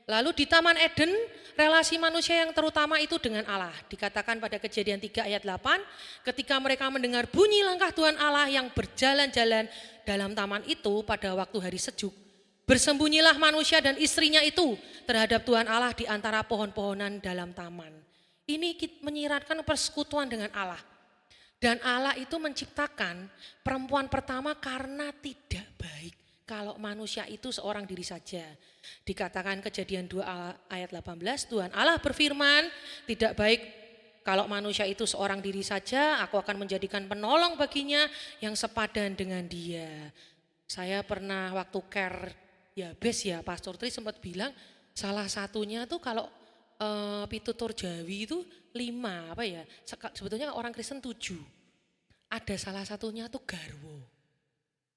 Lalu di Taman Eden, relasi manusia yang terutama itu dengan Allah. Dikatakan pada Kejadian 3 ayat 8, ketika mereka mendengar bunyi langkah Tuhan Allah yang berjalan-jalan dalam taman itu pada waktu hari sejuk, bersembunyilah manusia dan istrinya itu terhadap Tuhan Allah di antara pohon-pohonan dalam taman. Ini menyiratkan persekutuan dengan Allah. Dan Allah itu menciptakan perempuan pertama karena tidak baik kalau manusia itu seorang diri saja. Dikatakan Kejadian 2 ayat 18, Tuhan Allah berfirman, tidak baik kalau manusia itu seorang diri saja, aku akan menjadikan penolong baginya yang sepadan dengan dia. Saya pernah waktu care Yabes ya, Pastor Tri sempat bilang salah satunya tuh kalau pitutur Jawi itu 5 apa ya, sebetulnya orang Kristen 7. Ada salah satunya tuh garwo.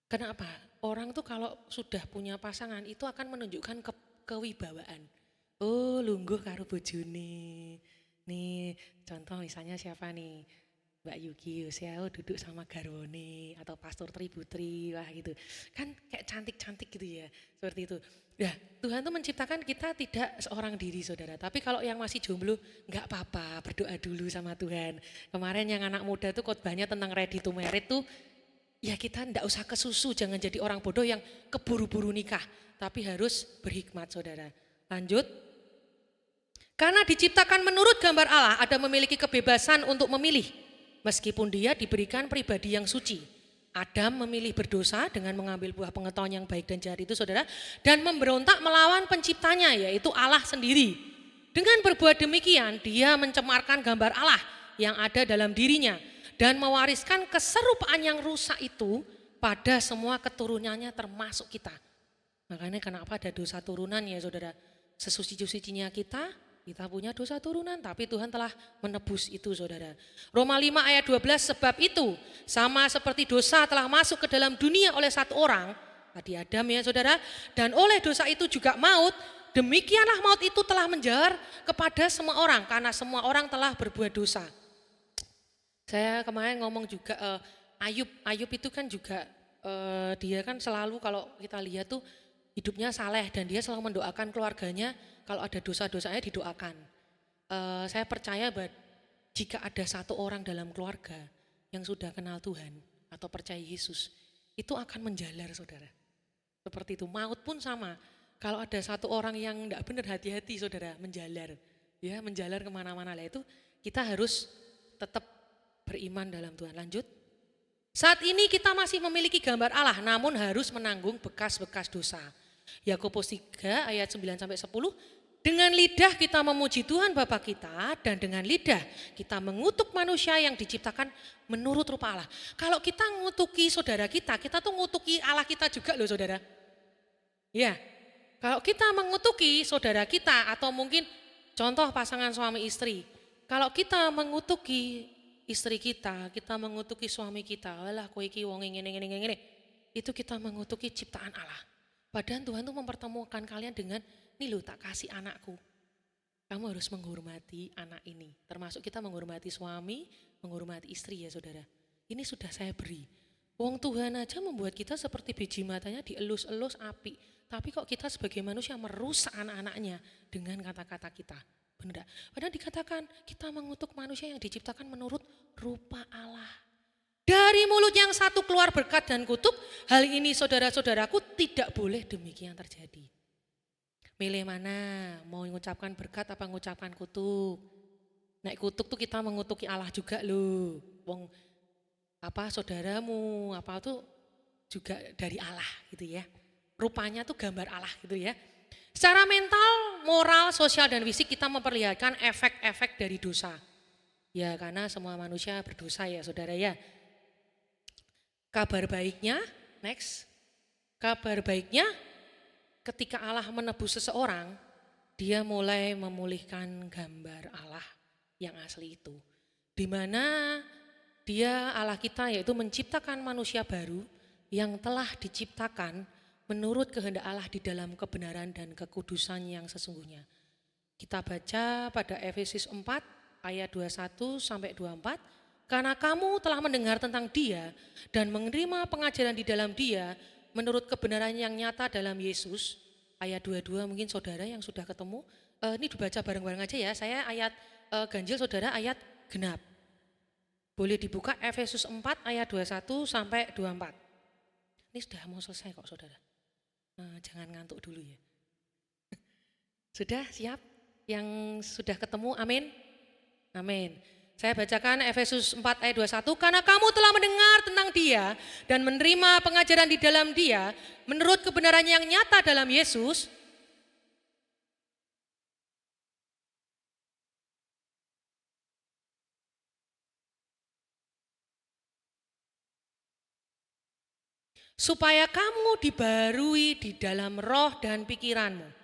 Kenapa? Orang tuh kalau sudah punya pasangan itu akan menunjukkan kewibawaan. Oh lungguh karo bojone. Nih contoh misalnya siapa nih? Mbak Yuki, saya duduk sama garwone atau Pastor Tri Putri, wah gitu. Kan kayak cantik-cantik gitu ya, seperti itu. Nah Tuhan tuh menciptakan kita tidak seorang diri saudara. Tapi kalau yang masih jomblo enggak apa-apa, berdoa dulu sama Tuhan. Kemarin yang anak muda tuh khotbahnya tentang ready to married tuh, ya kita enggak usah kesusu, jangan jadi orang bodoh yang keburu-buru nikah. Tapi harus berhikmat saudara. Lanjut. Karena diciptakan menurut gambar Allah, ada memiliki kebebasan untuk memilih. Meskipun dia diberikan pribadi yang suci. Adam memilih berdosa dengan mengambil buah pengetahuan yang baik dan jahat itu saudara. Dan memberontak melawan penciptanya yaitu Allah sendiri. Dengan berbuat demikian dia mencemarkan gambar Allah yang ada dalam dirinya. Dan mewariskan keserupaan yang rusak itu pada semua keturunannya termasuk kita. Makanya kenapa ada dosa turunan ya saudara. Sesuci-sucinya kita punya dosa turunan, tapi Tuhan telah menebus itu saudara. Roma 5 ayat 12, sebab itu sama seperti dosa telah masuk ke dalam dunia oleh satu orang, tadi Adam ya saudara, dan oleh dosa itu juga maut, demikianlah maut itu telah menjalar kepada semua orang, karena semua orang telah berbuat dosa. Saya kemarin ngomong juga Ayub itu kan juga dia kan selalu kalau kita lihat tuh hidupnya saleh dan dia selalu mendoakan keluarganya kalau ada dosa-dosanya didoakan. Saya percaya bahwa jika ada satu orang dalam keluarga yang sudah kenal Tuhan atau percaya Yesus, itu akan menjalar saudara. Seperti itu, maut pun sama. Kalau ada satu orang yang tidak benar, hati-hati saudara, menjalar. Ya, menjalar kemana-mana lah itu, kita harus tetap beriman dalam Tuhan. Lanjut. Saat ini kita masih memiliki gambar Allah, namun harus menanggung bekas-bekas dosa. Yakobus 3 ayat 9-10, dengan lidah kita memuji Tuhan Bapa kita, dan dengan lidah kita mengutuk manusia yang diciptakan menurut rupa Allah. Kalau kita ngutuki saudara kita tuh ngutuki Allah kita juga loh saudara. Ya, kalau kita mengutuki saudara kita atau mungkin contoh pasangan suami istri, kalau kita mengutuki istri kita mengutuki suami kita, alah kowe iki wong ngene, itu kita mengutuki ciptaan Allah. Padahal Tuhan tuh mempertemukan kalian dengan, nih lo tak kasih anakku. Kamu harus menghormati anak ini. Termasuk kita menghormati suami, menghormati istri ya saudara. Ini sudah saya beri. Wong Tuhan aja membuat kita seperti biji matanya dielus-elus api. Tapi kok kita sebagai manusia merusak anak-anaknya dengan kata-kata kita. Benar. Padahal dikatakan kita mengutuk manusia yang diciptakan menurut rupa Allah. Dari mulut yang satu keluar berkat dan kutuk. Hal ini saudara-saudaraku tidak boleh demikian terjadi. Milih mana? Mau mengucapkan berkat apa mengucapkan kutuk? Nek kutuk tuh kita mengutuki Allah juga loh. Wong apa saudaramu apa tuh juga dari Allah gitu ya. Rupanya tuh gambar Allah gitu ya. Secara mental, moral, sosial dan fisik kita memperlihatkan efek-efek dari dosa. Ya karena semua manusia berdosa ya saudara ya. Kabar baiknya, next. Kabar baiknya ketika Allah menebus seseorang, dia mulai memulihkan gambar Allah yang asli itu. Di mana dia Allah kita yaitu menciptakan manusia baru yang telah diciptakan menurut kehendak Allah di dalam kebenaran dan kekudusan yang sesungguhnya. Kita baca pada Efesus 4 ayat 21-24. Karena kamu telah mendengar tentang Dia dan menerima pengajaran di dalam Dia menurut kebenaran yang nyata dalam Yesus. Ayat 22 mungkin saudara yang sudah ketemu. Ini dibaca bareng-bareng aja ya. Saya ayat ganjil, saudara ayat genap. Boleh dibuka Efesus 4 ayat 21-24. Ini sudah mau selesai kok saudara. Jangan ngantuk dulu ya. Sudah siap? Yang sudah ketemu, amin? Amin. Saya bacakan Efesus 4 ayat 21. Karena kamu telah mendengar tentang Dia dan menerima pengajaran di dalam Dia menurut kebenaran yang nyata dalam Yesus. Supaya kamu dibarui di dalam roh dan pikiranmu.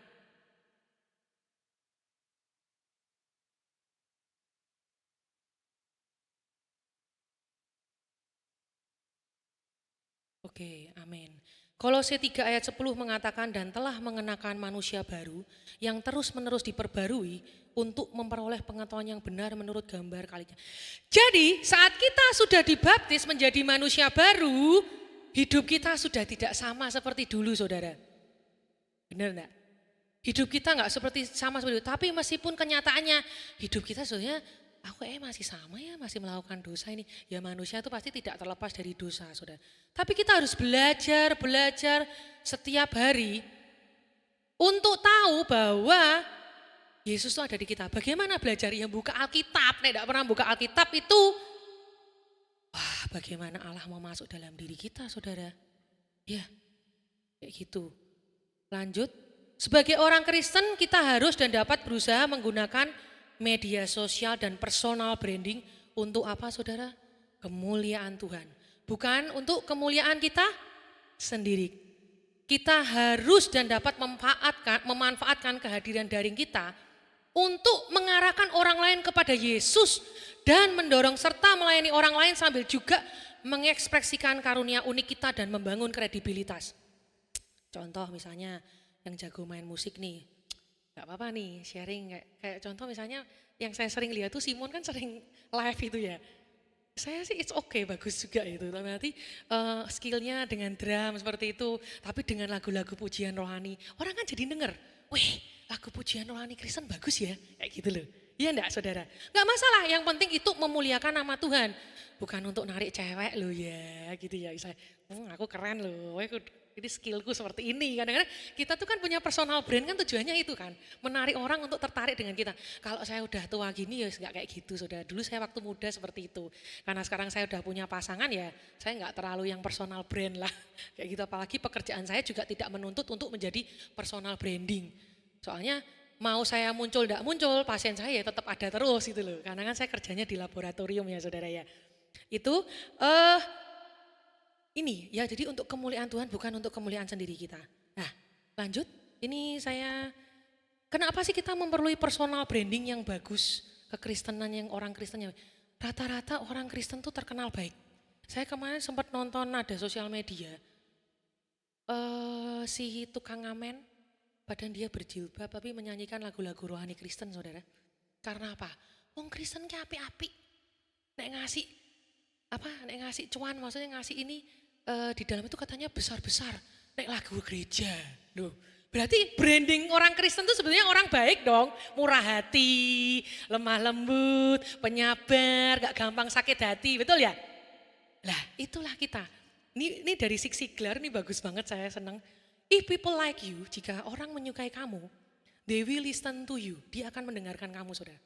Oke, amin. Kolose 3 ayat 10 mengatakan dan telah mengenakan manusia baru yang terus-menerus diperbarui untuk memperoleh pengetahuan yang benar menurut gambar kalinya. Jadi saat kita sudah dibaptis menjadi manusia baru, hidup kita sudah tidak sama seperti dulu saudara. Benar enggak? Hidup kita enggak sama seperti itu, tapi meskipun kenyataannya hidup kita sebenarnya aku masih sama ya, masih melakukan dosa ini. Ya manusia itu pasti tidak terlepas dari dosa, saudara. Tapi kita harus belajar setiap hari untuk tahu bahwa Yesus itu ada di kita. Bagaimana belajar? Yang buka Alkitab, tidak pernah buka Alkitab itu, wah bagaimana Allah mau masuk dalam diri kita, saudara. Ya, kayak gitu. Lanjut, sebagai orang Kristen kita harus dan dapat berusaha menggunakan media sosial dan personal branding untuk apa saudara? Kemuliaan Tuhan. Bukan untuk kemuliaan kita sendiri. Kita harus dan dapat memanfaatkan kehadiran daring kita untuk mengarahkan orang lain kepada Yesus dan mendorong serta melayani orang lain sambil juga mengekspresikan karunia unik kita dan membangun kredibilitas. Contoh misalnya yang jago main musik nih. Gak apa-apa nih sharing kayak contoh misalnya yang saya sering lihat tuh Simon kan sering live itu ya. Saya sih it's okay, bagus juga itu. Tapi nanti skillnya dengan drum seperti itu, tapi dengan lagu-lagu pujian rohani. Orang kan jadi denger, wih lagu pujian rohani Kristen bagus ya, kayak gitu loh. Iya enggak saudara? Enggak masalah, yang penting itu memuliakan nama Tuhan. Bukan untuk narik cewek loh ya, gitu ya. Saya, aku keren loh, ini skillku seperti ini. Kadang-kadang kita tuh kan punya personal brand kan tujuannya itu kan. Menarik orang untuk tertarik dengan kita. Kalau saya udah tua gini ya enggak kayak gitu saudara. Dulu saya waktu muda seperti itu. Karena sekarang saya udah punya pasangan ya, saya enggak terlalu yang personal brand lah. Kayak gitu, apalagi pekerjaan saya juga tidak menuntut untuk menjadi personal branding. Soalnya mau saya muncul enggak muncul, pasien saya ya tetap ada terus gitu loh. Karena kan saya kerjanya di laboratorium ya saudara ya. Itu ini ya, jadi untuk kemuliaan Tuhan bukan untuk kemuliaan sendiri kita. Nah lanjut, ini saya, kenapa sih kita memerlukan personal branding yang bagus, kekristenan yang orang Kristennya. Rata-rata orang Kristen tuh terkenal baik. Saya kemarin sempat nonton ada sosial media, si tukang ngamen, badan dia berjilbab tapi menyanyikan lagu-lagu rohani Kristen saudara. Karena apa? Wong Kristen ki apik-apik. Nek ngasih cuan, maksudnya ngasih ini di dalam itu katanya besar-besar. Nek lagu gereja. Loh, berarti branding orang Kristen itu sebenarnya orang baik dong. Murah hati, lemah lembut, penyabar, gak gampang sakit hati, betul ya? Lah itulah kita. Ini dari Zig Ziglar, ini bagus banget, saya senang. If people like you, jika orang menyukai kamu, they will listen to you. Dia akan mendengarkan kamu saudara.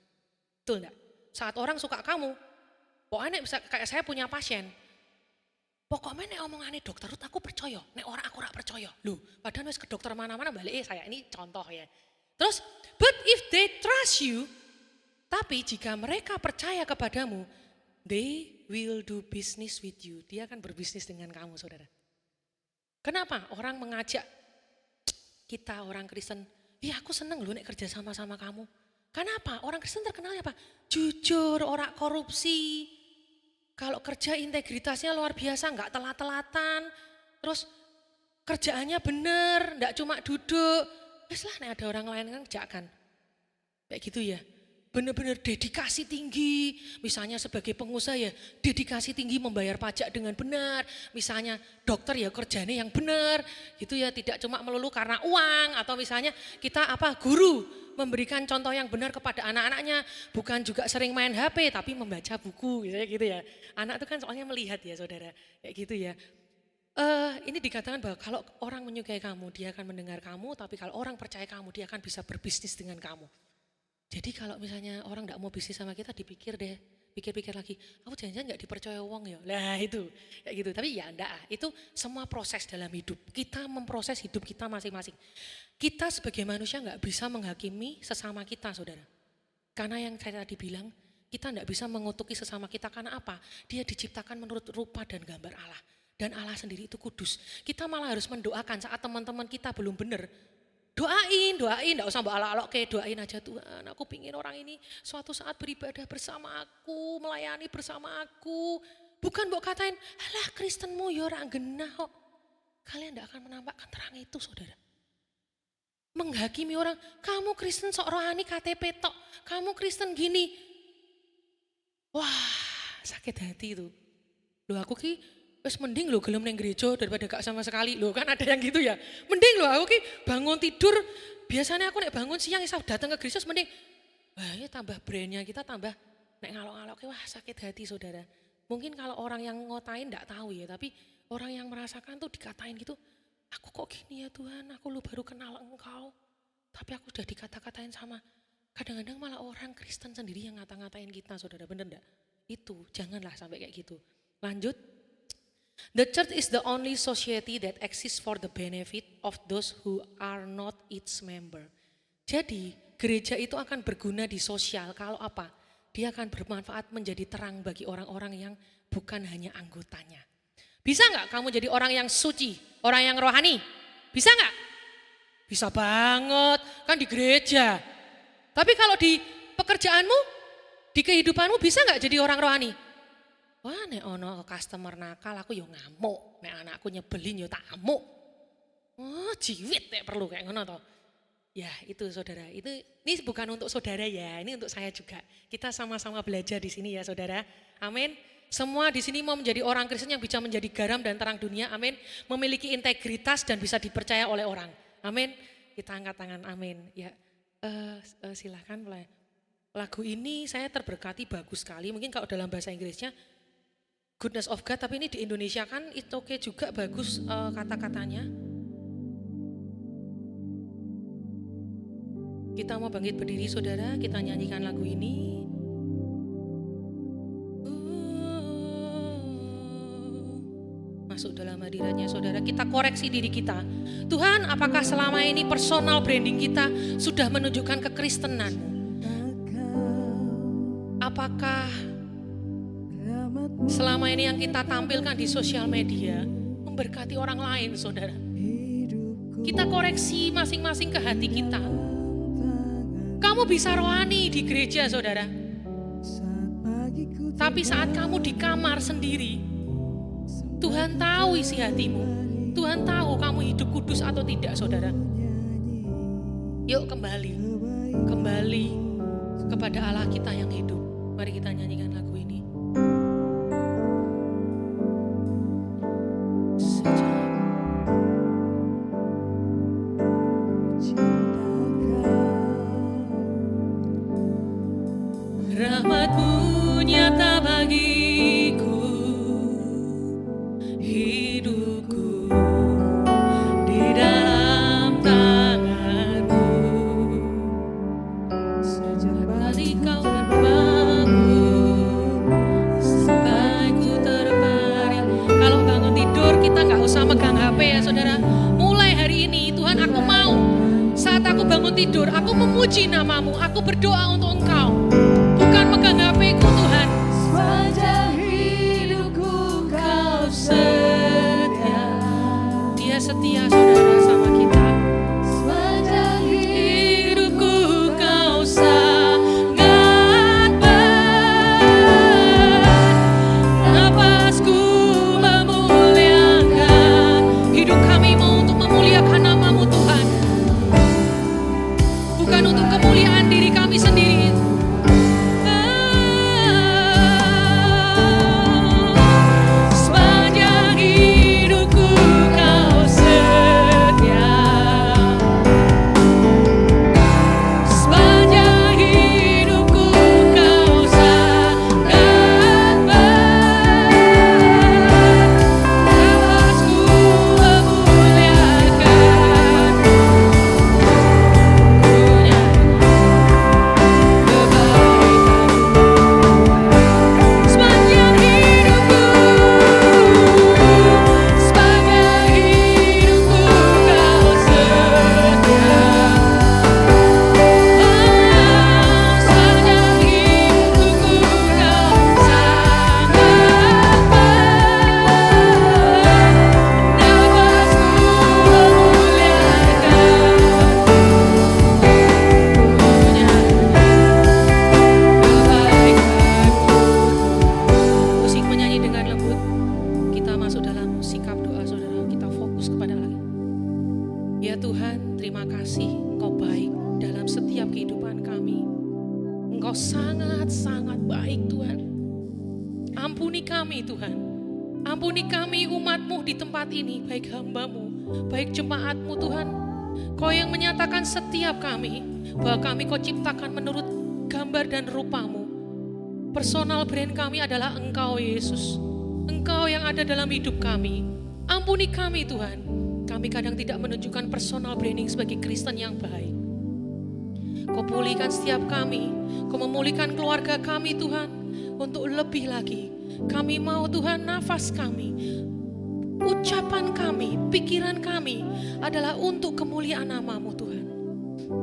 Betul enggak? Saat orang suka kamu, pokoknya bisa kayak saya punya pasien. Pokoknya nek omongannya dokter Ruth aku percaya, nek orang aku ora percaya. Loh, padahal wis ke dokter mana-mana balik saya ini contoh ya. Terus, but if they trust you, tapi jika mereka percaya kepadamu, they will do business with you. Dia akan berbisnis dengan kamu saudara. Kenapa orang mengajak kita orang Kristen, ya aku seneng loh nek kerja sama kamu. Kenapa? Orang Kristen terkenalnya apa? Jujur, ora korupsi. Kalau kerja integritasnya luar biasa, enggak telat-telatan. Terus kerjaannya bener, enggak cuma duduk. Wes lah nek ada orang lain kan kerjakan. Kayak gitu ya. Benar-benar dedikasi tinggi, misalnya sebagai pengusaha ya dedikasi tinggi membayar pajak dengan benar, misalnya dokter ya kerjanya yang benar, gitu ya, tidak cuma melulu karena uang, atau misalnya kita guru memberikan contoh yang benar kepada anak-anaknya, bukan juga sering main HP tapi membaca buku gitu ya. Anak itu kan soalnya melihat ya saudara, kayak gitu ya. Ini dikatakan bahwa kalau orang menyukai kamu dia akan mendengar kamu, tapi kalau orang percaya kamu dia akan bisa berbisnis dengan kamu. Jadi kalau misalnya orang enggak mau bisnis sama kita, dipikir deh, pikir-pikir lagi, aku jangan-jangan enggak dipercaya uang ya. Nah itu, kayak gitu. Tapi ya enggak, itu semua proses dalam hidup. Kita memproses hidup kita masing-masing. Kita sebagai manusia enggak bisa menghakimi sesama kita saudara. Karena yang saya tadi bilang, kita enggak bisa mengutuki sesama kita karena apa? Dia diciptakan menurut rupa dan gambar Allah. Dan Allah sendiri itu kudus. Kita malah harus mendoakan saat teman-teman kita belum benar. Doain, enggak usah mbak alok-alok, kayak doain aja Tuhan, aku pingin orang ini suatu saat beribadah bersama aku, melayani bersama aku. Bukan mbok katain, alah Kristenmu ya ora genah kok. Kalian enggak akan menampakkan terang itu saudara. Menghakimi orang, kamu Kristen sok rohani KTP tok, kamu Kristen gini. Wah sakit hati itu. Loh aku ki wes mending lo gelem neng gereja daripada gak sama sekali. Lo kan ada yang gitu ya. Mending lo aku ki bangun tidur, biasanya aku nek bangun siang isap datang ke gereja mending. Wah ya tambah brandnya kita tambah nek ngalok-ngalok wah sakit hati saudara. Mungkin kalau orang yang ngotain enggak tahu ya, tapi orang yang merasakan tuh dikatain gitu. Aku kok gini ya Tuhan, aku lu baru kenal engkau. Tapi aku udah dikata-katain sama. Kadang-kadang malah orang Kristen sendiri yang ngata-ngatain kita saudara, bener enggak? Itu janganlah sampai kayak gitu. Lanjut. The church is the only society that exists for the benefit of those who are not its member. Jadi gereja itu akan berguna di sosial kalau apa? Dia akan bermanfaat menjadi terang bagi orang-orang yang bukan hanya anggotanya. Bisa nggak kamu jadi orang yang suci, orang yang rohani? Bisa nggak? Bisa banget, kan di gereja. Tapi kalau di pekerjaanmu, di kehidupanmu bisa nggak jadi orang rohani? Wah nek ono customer nakal aku yo ngamuk, nek anakku nyebelin yo tak amuk. Oh jiwit nek perlu kayak ngono toh. Ya itu saudara, ini bukan untuk saudara ya, ini untuk saya juga. Kita sama-sama belajar di sini ya saudara, amin. Semua di sini mau menjadi orang Kristen yang bisa menjadi garam dan terang dunia, amin. Memiliki integritas dan bisa dipercaya oleh orang, amin. Kita angkat tangan, amin. Ya, silakan mulai. Lagu ini saya terberkati bagus sekali, mungkin kalau dalam bahasa Inggrisnya Goodness of God, tapi ini di Indonesia kan itu oke juga bagus kata-katanya. Kita mau bangkit berdiri saudara, kita nyanyikan lagu ini. Masuk dalam hadiratnya saudara, kita koreksi diri kita. Tuhan, apakah selama ini personal branding kita sudah menunjukkan kekristenan-Mu? Apakah selama ini yang kita tampilkan di sosial media memberkati orang lain saudara? Kita koreksi masing-masing ke hati kita. Kamu bisa rohani di gereja saudara, tapi saat kamu di kamar sendiri, Tuhan tahu isi hatimu. Tuhan tahu kamu hidup kudus atau tidak saudara. Yuk kembali kepada Allah kita yang hidup. Mari kita nyanyikan lagu ini. Rahmat-Mu nyata bagiku, hidupku di dalam tangan-Mu. Sejak kali Kau berbangun sampai ku terbaring. Kalau bangun tidur kita gak usah megang HP ya saudara. Mulai hari ini Tuhan, aku mau saat aku bangun tidur aku memuji nama-Mu, aku berdoa untuk Engkau, bukan megang HP-ku Tuhan. Sepanjang hidupku Kau setia. Dia setia saudara sama kita. Sepanjang hidupku Kau sangat baik. Napasku memuliakan. Hidup kami mau untuk memuliakan nama-Mu Tuhan, bukan untuk kemuliaan diri kami sendiri. Ampuni kami Tuhan, ampuni kami umat-Mu di tempat ini, baik hamba-Mu, baik jemaat-Mu Tuhan. Kau yang menyatakan setiap kami, bahwa kami Kau ciptakan menurut gambar dan rupa-Mu. Personal brand kami adalah Engkau Yesus, Engkau yang ada dalam hidup kami. Ampuni kami Tuhan, kami kadang tidak menunjukkan personal branding sebagai Kristen yang baik. Kau pulihkan setiap kami, Kau memulihkan keluarga kami Tuhan. Untuk lebih lagi, kami mau Tuhan nafas kami, ucapan kami, pikiran kami adalah untuk kemuliaan nama-Mu Tuhan.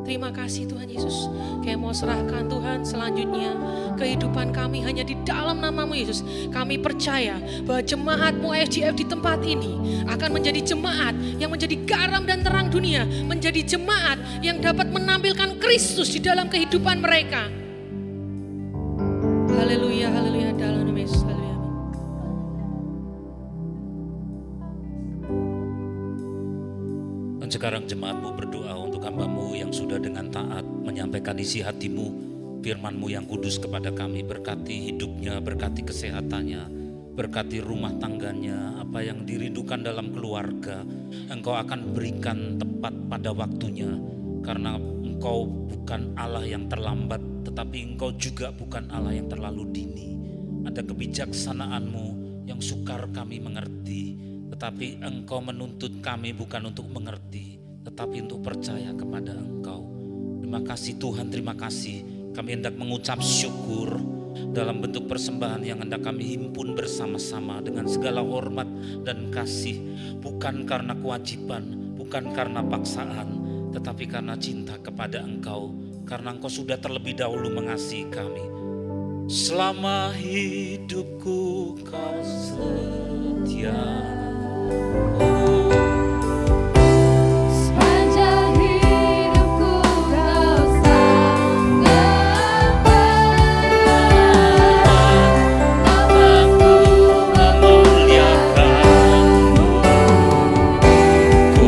Terima kasih Tuhan Yesus. Kami mau serahkan Tuhan selanjutnya kehidupan kami hanya di dalam nama-Mu Yesus. Kami percaya bahwa jemaat-Mu IFGF di tempat ini akan menjadi jemaat yang menjadi garam dan terang dunia, menjadi jemaat yang dapat menampilkan Kristus di dalam kehidupan mereka. Haleluya, haleluya, dalam nama Yesus, haleluya. Dan sekarang jemaat-Mu berdoa untuk hamba-Mu yang sudah dengan taat menyampaikan isi hati-Mu, firman-Mu yang kudus kepada kami. Berkati hidupnya, berkati kesehatannya, berkati rumah tangganya, apa yang dirindukan dalam keluarga, Engkau akan berikan tepat pada waktunya. Karena Engkau bukan Allah yang terlambat, tetapi Engkau juga bukan Allah yang terlalu dini. Ada kebijaksanaan-Mu yang sukar kami mengerti, tetapi Engkau menuntut kami bukan untuk mengerti, tetapi untuk percaya kepada Engkau. Terima kasih Tuhan, terima kasih. Kami hendak mengucap syukur dalam bentuk persembahan yang hendak kami himpun bersama-sama dengan segala hormat dan kasih. Bukan karena kewajiban, bukan karena paksaan, tetapi karena cinta kepada Engkau. Karena Engkau sudah terlebih dahulu mengasihi kami. Selama hidupku Kau setia. Sepanjang hidupku Kau sangat baik. Namaku memuliakan-Mu, ku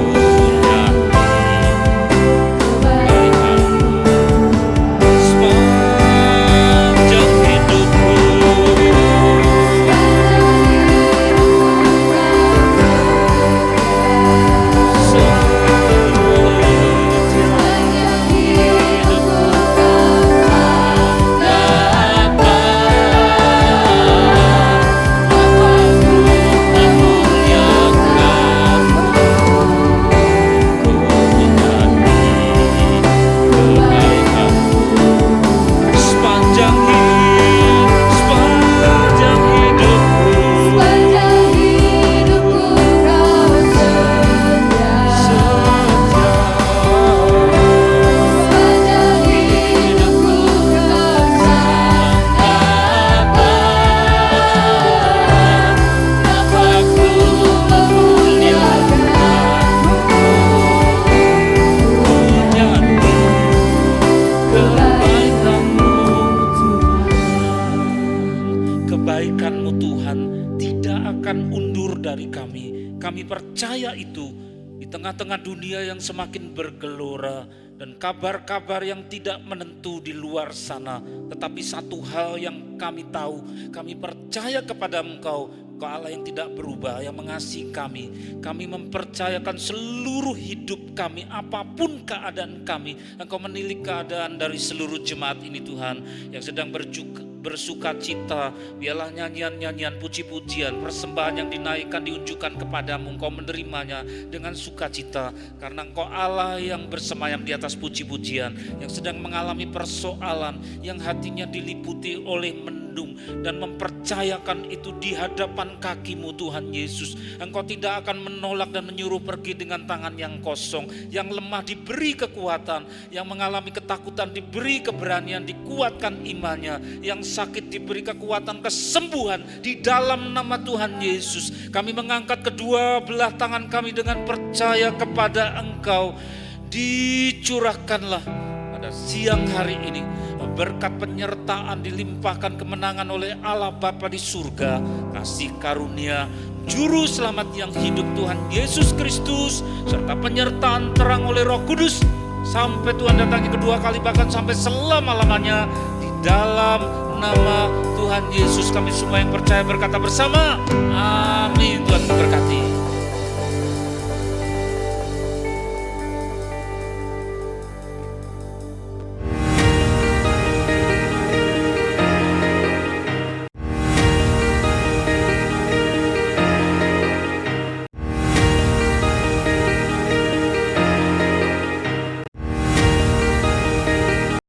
kebaikan-Mu sepanjang hidupku. Kebaikan-Mu Tuhan tidak akan undur dari kami. Kami percaya itu di tengah-tengah dunia yang semakin bergelora dan kabar-kabar yang tidak menentu di luar sana. Tetapi satu hal yang kami tahu, kami percaya kepada Engkau, Engkau Allah yang tidak berubah, yang mengasihi kami. Kami mempercayakan seluruh hidup kami, apapun keadaan kami. Engkau menilik keadaan dari seluruh jemaat ini Tuhan, yang sedang bersuka cita. Biarlah nyanyian-nyanyian, puji-pujian, persembahan yang dinaikkan, diunjukkan kepadamu. Engkau menerimanya dengan sukacita, karena Engkau Allah yang bersemayam di atas puji-pujian, yang sedang mengalami persoalan, yang hatinya diliputi oleh mendung dan mempercayakan itu di hadapan kaki-Mu Tuhan Yesus. Engkau tidak akan menolak dan menyuruh pergi dengan tangan yang kosong. Yang lemah diberi kekuatan, yang mengalami ketakutan diberi keberanian, dikuatkan imannya, yang sakit diberi kekuatan kesembuhan di dalam nama Tuhan Yesus. Kami mengangkat kedua belah tangan kami dengan percaya kepada Engkau. Dicurahkanlah pada siang hari ini berkat penyertaan, dilimpahkan kemenangan oleh Allah Bapa di surga, kasih karunia Juru Selamat yang hidup Tuhan Yesus Kristus, serta penyertaan terang oleh Roh Kudus sampai Tuhan datangi kedua kali, bahkan sampai selama-lamanya. Di dalam nama Tuhan Yesus kami semua yang percaya berkata bersama, amin. Tuhan memberkati.